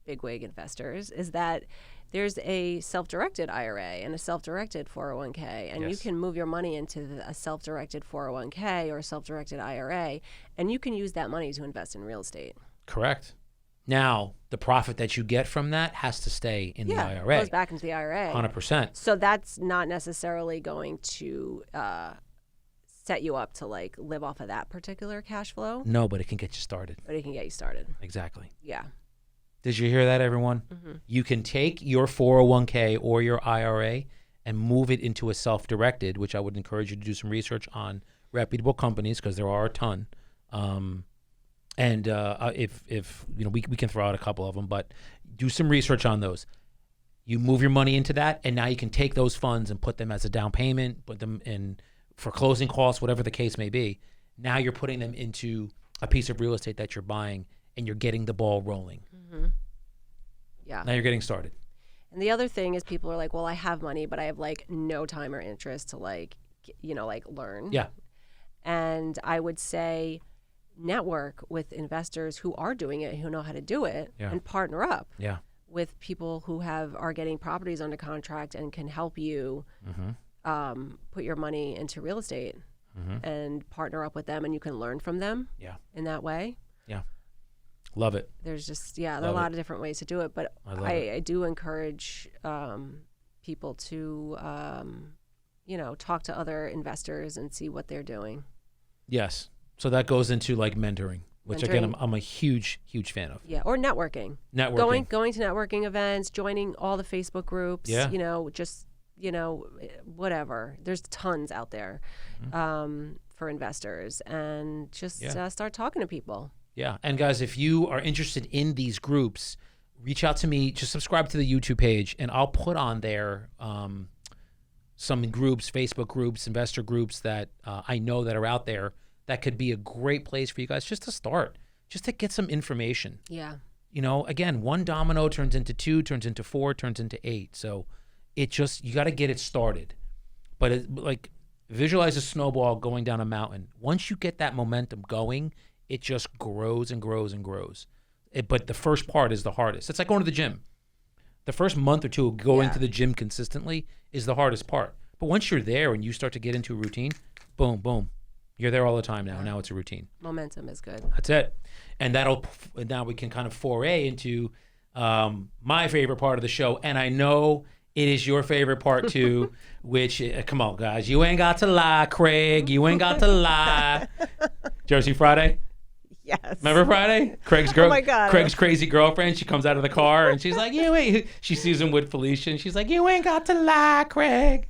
bigwig investors, is that there's a self-directed IRA and a self-directed 401k, and you can move your money into a self-directed 401k or a self-directed IRA, and you can use that money to invest in real estate. Correct. Now, the profit that you get from that has to stay in the IRA. It goes back into the IRA. 100%. So that's not necessarily going to set you up to like live off of that particular cash flow. No, but it can get you started. But it can get you started. Exactly. Yeah. Did you hear that, everyone? Mm-hmm. You can take your 401k or your IRA and move it into a self-directed, which I would encourage you to do some research on reputable companies because there are a ton. If we can throw out a couple of them, but do some research on those. You move your money into that, and now you can take those funds and put them as a down payment, put them in for closing costs, whatever the case may be. Now you're putting them into a piece of real estate that you're buying, and you're getting the ball rolling. Mm-hmm. Yeah. Now you're getting started. And the other thing is people are like, well, I have money, but I have like no time or interest to learn. Yeah. And I would say network with investors who are doing it, who know how to do it, and partner up with people who are getting properties under contract and can help you put your money into real estate and partner up with them, and you can learn from them in that way. Yeah. Love it. There's just, there are a lot of different ways to do it, but I do encourage people to, talk to other investors and see what they're doing. Yes. So that goes into like mentoring, which again, I'm a huge, huge fan of. Yeah. Or networking. Going to networking events, joining all the Facebook groups, whatever. There's tons out there for investors, and just start talking to people. Yeah. And guys, if you are interested in these groups, reach out to me. Just subscribe to the YouTube page, and I'll put on there some groups, Facebook groups, investor groups that I know that are out there that could be a great place for you guys just to start, just to get some information. Yeah. Again, one domino turns into 2, turns into 4, turns into 8. So you got to get it started. But visualize a snowball going down a mountain. Once you get that momentum going, it just grows and grows and grows. But the first part is the hardest. It's like going to the gym. The first month or two of going to the gym consistently is the hardest part. But once you're there and you start to get into a routine, boom, boom. You're there all the time now. Yeah. Now it's a routine. Momentum is good. That's it. And now we can kind of foray into my favorite part of the show. And I know It is your favorite part too, which, come on, guys. You ain't got to lie, Craig. You ain't got to lie. Jersey Friday? Yes. Remember Friday? Craig's girl. Oh my God. Craig's crazy girlfriend. She comes out of the car and she's like, "You ain't." She sees him with Felicia and she's like, "You ain't got to lie, Craig."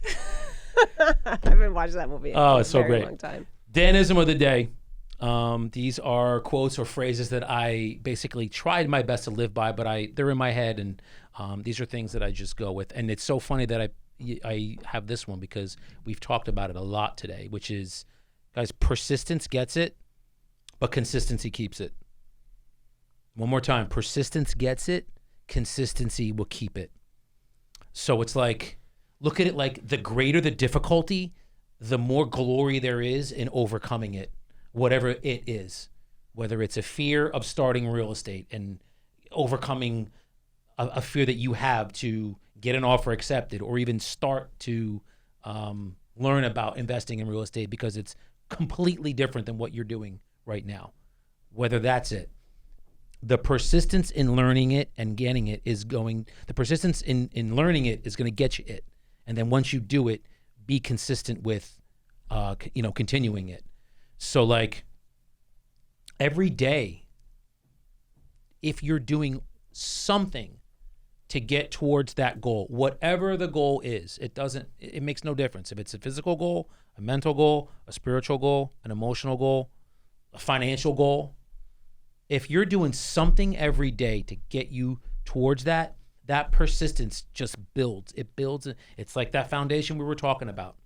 I've been watching that movie. Oh, it's so very great. Long time. Danism of the day. These are quotes or phrases that I basically tried my best to live by, but they're in my head, and these are things that I just go with. And it's so funny that I have this one because we've talked about it a lot today, which is, guys, persistence gets it, but consistency keeps it. One more time. Persistence gets it. Consistency will keep it. So it's like, look at it like the greater the difficulty, the more glory there is in overcoming it, whatever it is, whether it's a fear of starting real estate and overcoming a fear that you have to get an offer accepted, or even start to learn about investing in real estate because it's completely different than what you're doing right now. Whether that's it, the persistence in learning it and getting it is going, the persistence in learning it is going to get you it. And then once you do it, be consistent with, continuing it. So like every day, if you're doing something to get towards that goal, whatever the goal is, it makes no difference. If it's a physical goal, a mental goal, a spiritual goal, an emotional goal, a financial goal, if you're doing something every day to get you towards that persistence just builds. It builds. It's like that foundation we were talking about.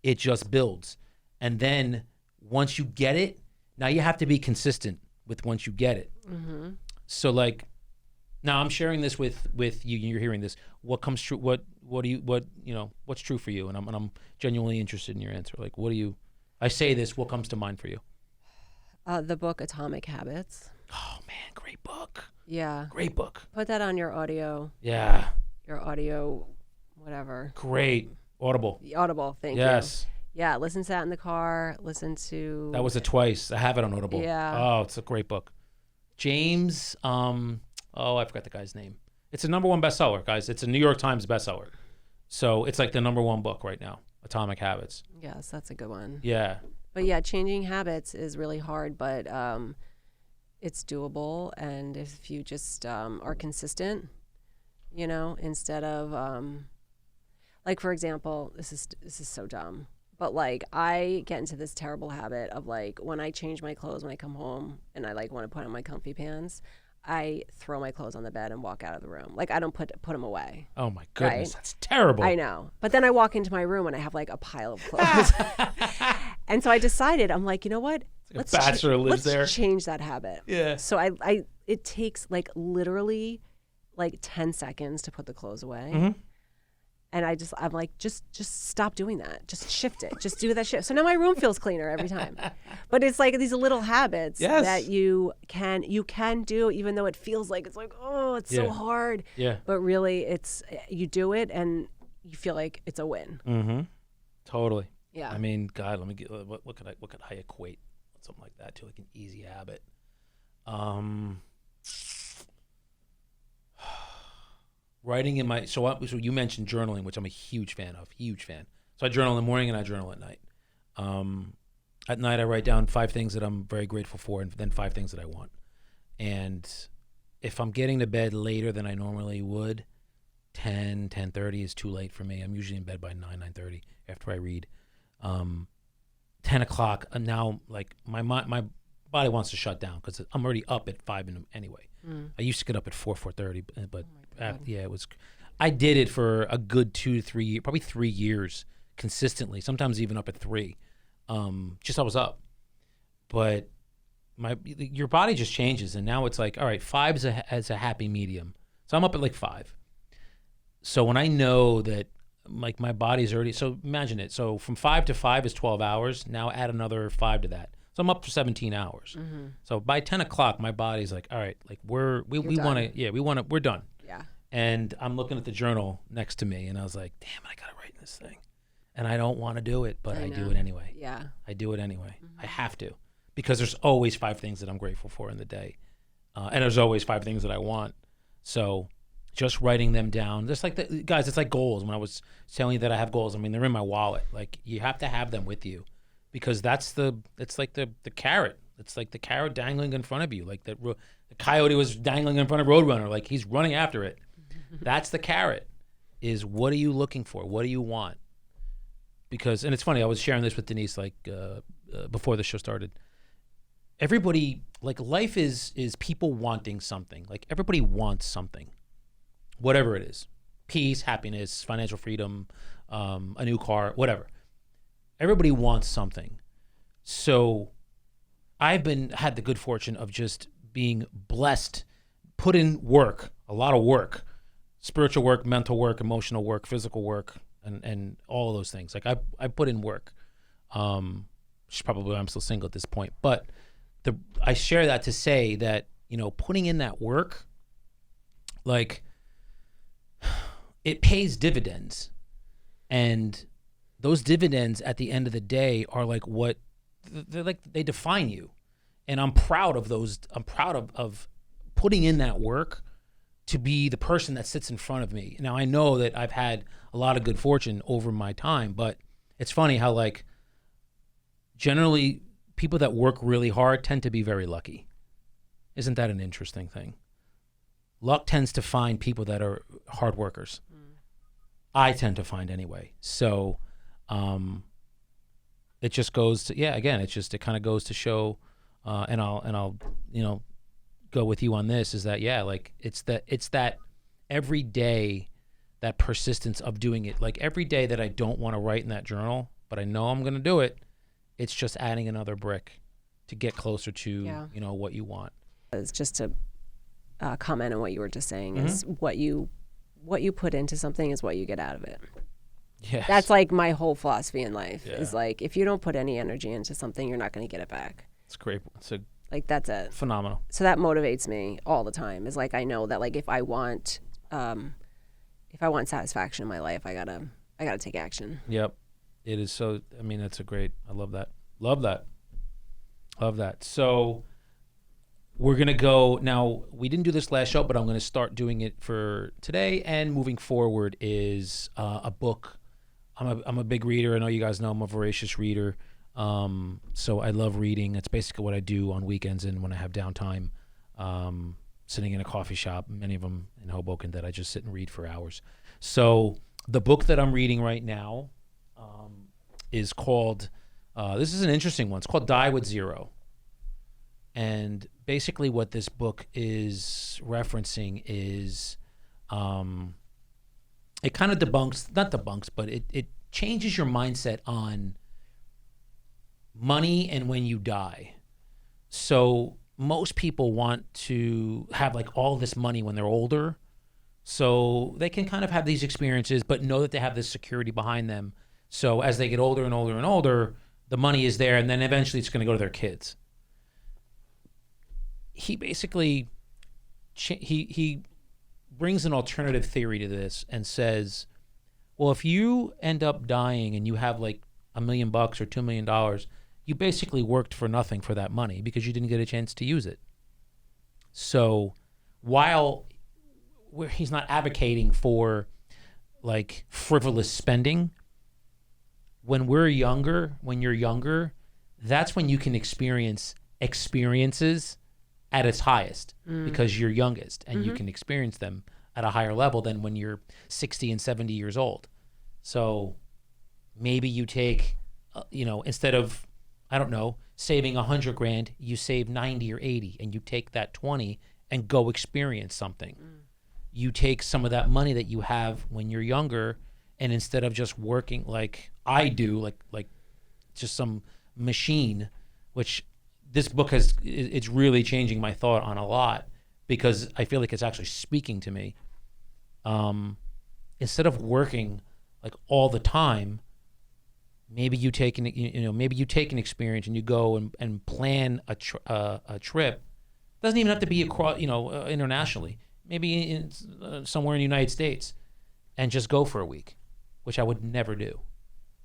It just builds. And then once you get it, now you have to be consistent with once you get it. Mm-hmm. So like, now I'm sharing this with you. You're hearing this. What comes true? What's true for you? And I'm genuinely interested in your answer. Like, I say this, what comes to mind for you? The book Atomic Habits. Oh man, great book. Yeah. Great book. Put that on your audio. Yeah. Your audio, whatever. Great. Audible. Thank you. Yes. Yeah, listen to that in the car. Listen to... That was twice. I have it on Audible. Yeah. Oh, it's a great book. James, I forgot the guy's name. It's a #1 bestseller, guys. It's a New York Times bestseller. So it's like the #1 book right now, Atomic Habits. Yes, that's a good one. Yeah. But yeah, changing habits is really hard, but it's doable. And if you just are consistent, instead of, like, for example, this is so dumb, but like I get into this terrible habit of like when I change my clothes when I come home and I like want to put on my comfy pants, I throw my clothes on the bed and walk out of the room. Like I don't put them away. Oh my goodness, right? That's terrible. I know. But then I walk into my room and I have like a pile of clothes. And so I decided, I'm like, you know what? Like a bachelor lives there. Let's change that habit. Yeah. So it takes like literally like 10 seconds to put the clothes away. Mm-hmm. And I'm like, just stop doing that. Just shift it. Just do that shift. So now my room feels cleaner every time. But it's like these little habits that you can do, even though it feels like it's like, oh, it's so hard. Yeah. But really, you do it and you feel like it's a win. Mm-hmm. Totally. Yeah. I mean, God, let me get what could I equate something like that to, like an easy habit. Writing in my so you mentioned journaling, which I'm a huge fan. So I journal in the morning and I journal at night. At night I write down 5 things that I'm very grateful for, and then 5 things that I want. And if I'm getting to bed later than I normally would, 10:30 is too late for me. I'm usually in bed by 9:30 after I read. 10 o'clock now, like my body wants to shut down because I'm already up at 5 anyway. I used to get up at 4:30, but it was. I did it for a good 2 to 3 years, probably 3 years consistently. Sometimes even up at 3. Just I was up, but your body just changes, and now it's like, all right, 5 is a happy medium. So I'm up at like 5. So when I know that like my body's already, so imagine it. So from 5 to 5 is 12 hours. Now add another 5 to that. So I'm up for 17 hours. Mm-hmm. So by 10 o'clock, my body's like, all right, like we want to, we're done. Yeah. And I'm looking at the journal next to me and I was like, damn, I got to write this thing. And I don't want to do it, but I do it anyway. Yeah. I do it anyway. Mm-hmm. I have to, because there's always 5 things that I'm grateful for in the day. And there's always 5 things that I want. So just writing them down. Just like guys, it's like goals. When I was telling you that I have goals, I mean, they're in my wallet. Like, you have to have them with you, because it's like the carrot. It's like the carrot dangling in front of you. Like the coyote was dangling in front of Roadrunner. Like, he's running after it. That's the carrot, is what are you looking for? What do you want? Because, and it's funny, I was sharing this with Denise, like, before the show started. Everybody, like, life is people wanting something. Like, everybody wants something, whatever it is: peace, happiness, financial freedom, a new car, whatever. Everybody wants something. So I've had the good fortune of just being blessed, put in work, a lot of work, spiritual work, mental work, emotional work, physical work, and all of those things. Like, I put in work. Which is probably why I'm still single at this point. But I share that to say that, putting in that work, like, it pays dividends. And those dividends at the end of the day are like they define you. And I'm proud of those. I'm proud of putting in that work to be the person that sits in front of me. Now, I know that I've had a lot of good fortune over my time, but it's funny how, like, generally people that work really hard tend to be very lucky. Isn't that an interesting thing? Luck tends to find people that are hard workers. I tend to find anyway. So it just goes to, again, it kind of goes to show, and I'll go with you on this, is that, like, it's that every day, that persistence of doing it. Like, every day that I don't want to write in that journal, but I know I'm going to do it, it's just adding another brick to get closer to, what you want. It's just to comment on what you were just saying, is what you put into something is what you get out of it. Yes. That's like my whole philosophy in life, is like, if you don't put any energy into something, you're not going to get it back. It's great. Like, that's it. Phenomenal. So that motivates me all the time. Is like, I know that, like, if I want satisfaction in my life, I gotta take action. Yep. It is so, I mean, that's I love that. Love that. So we're going to go, now we didn't do this last show, but I'm going to start doing it for today and moving forward, is a book. I'm a big reader. I know you guys know I'm a voracious reader. So I love reading. That's basically what I do on weekends and when I have downtime, sitting in a coffee shop, many of them in Hoboken, that I just sit and read for hours. So the book that I'm reading right now is called, this is an interesting one. It's called Die with Zero. And basically what this book is referencing is, it kind of not debunks, but it changes your mindset on money and when you die. So most people want to have, like, all this money when they're older, so they can kind of have these experiences, but know that they have this security behind them. So as they get older and older and older, the money is there, and then eventually it's going to go to their kids. He basically, he brings an alternative theory to this and says, well, if you end up dying and you have like $1 million or $2 million, you basically worked for nothing for that money because you didn't get a chance to use it. So while he's not advocating for like frivolous spending, when you're younger, that's when you can experience experiences at its highest because you're youngest and you can experience them at a higher level than when you're 60 and 70 years old. So maybe you take, instead of, I don't know, saving $100,000, you save 90 or 80 and you take that 20 and go experience something. You take some of that money that you have when you're younger, and instead of just working like I do, like just some machine, which this book it's really changing my thought on a lot because I feel like it's actually speaking to me. Instead of working like all the time, maybe you take an experience and you go and plan a trip. It doesn't even have to be across, internationally. Maybe in somewhere in the United States, and just go for a week, which I would never do.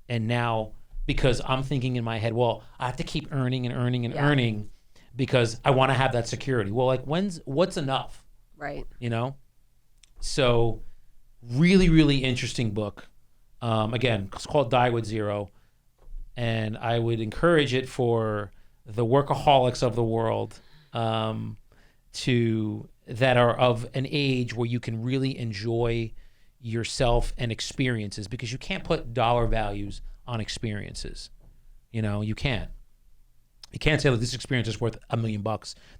And now, because I'm thinking in my head, well, I have to keep earning and earning and earning because I want to have that security. Well, like what's enough? Right. So really, really interesting book. Again, it's called Die with Zero. And I would encourage it for the workaholics of the world that are of an age where you can really enjoy yourself and experiences, because you can't put dollar values on experiences. You can't. You can't say, look, this experience is worth $1 million.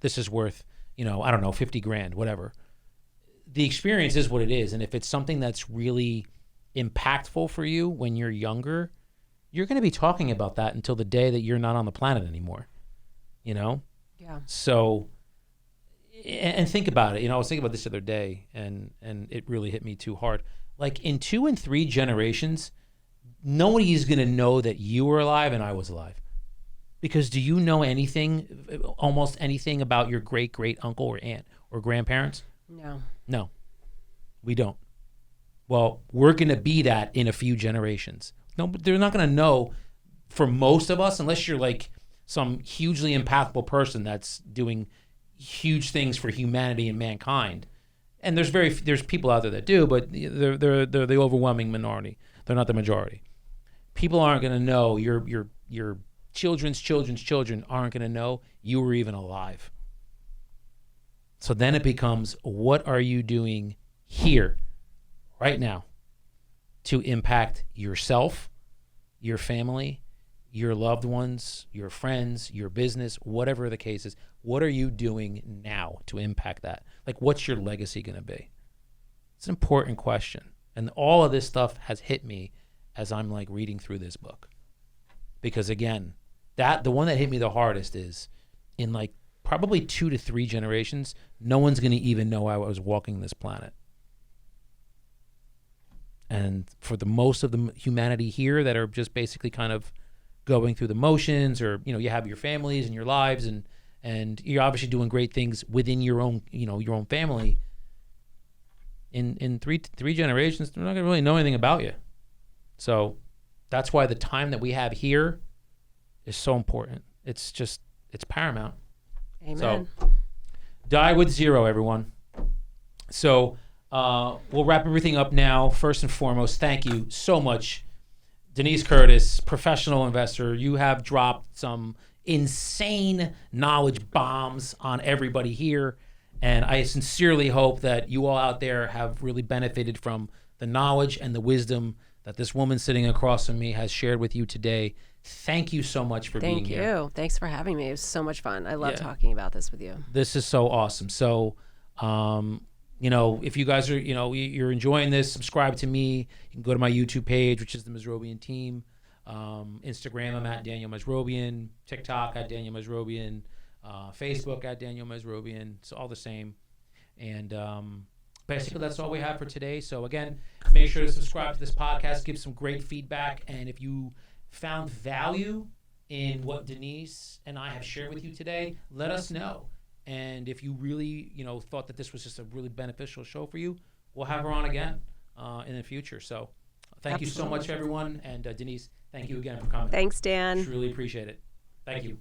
This is worth, I don't know, 50 grand, whatever. The experience is what it is. And if it's something that's really impactful for you when you're younger, you're going to be talking about that until the day that you're not on the planet anymore, Yeah. So, and think about it. I was thinking about this the other day, and it really hit me too hard. Like in 2 and 3 generations, nobody is going to know that you were alive and I was alive. Because do you know anything, almost anything about your great uncle or aunt or grandparents? No, we don't. Well, we're going to be that in a few generations. No, but they're not going to know, for most of us, unless you're like some hugely impactful person that's doing huge things for humanity and mankind. And there's people out there that do, but they're the overwhelming minority. They're not the majority. People aren't going to know, your children's children aren't going to know you were even alive. So then it becomes, what are you doing here, right now, to impact yourself, your family, your loved ones, your friends, your business, whatever the case is? What are you doing now to impact that? Like, what's your legacy going to be? It's an important question. And all of this stuff has hit me as I'm like reading through this book. Because again, the one that hit me the hardest is, in like probably 2 to 3 generations, no one's going to even know I was walking this planet. And for the most of the humanity here that are just basically kind of going through the motions, or you have your families and your lives, and you're obviously doing great things within your own your own family. In three generations, they're not going to really know anything about you. So that's why the time that we have here is so important. It's paramount. Amen. So Die with Zero, everyone. So we'll wrap everything up now. First and foremost, thank you so much, Denise Curtis, professional investor. You have dropped some insane knowledge bombs on everybody here. And I sincerely hope that you all out there have really benefited from the knowledge and the wisdom that this woman sitting across from me has shared with you today. Thank you so much for being here. Thank you. Thanks for having me. It was so much fun. I love talking about this with you. This is so awesome. So, if you guys are, you're enjoying this, subscribe to me. You can go to my YouTube page, which is the Mesrobian team. Instagram, I'm at Daniel Mesrobian. TikTok at Daniel Mesrobian. Facebook at Daniel Mesrobian. It's all the same. And basically, that's all we have for today. So again, make sure to subscribe to this podcast, give some great feedback. And if you found value in what Denise and I have shared with you today, let us know. And if you really, thought that this was just a really beneficial show for you, we'll have her on again in the future. So thank you so much, everyone. And Denise, thank you again for coming. Thanks, Dan. Truly appreciate it. Thank you.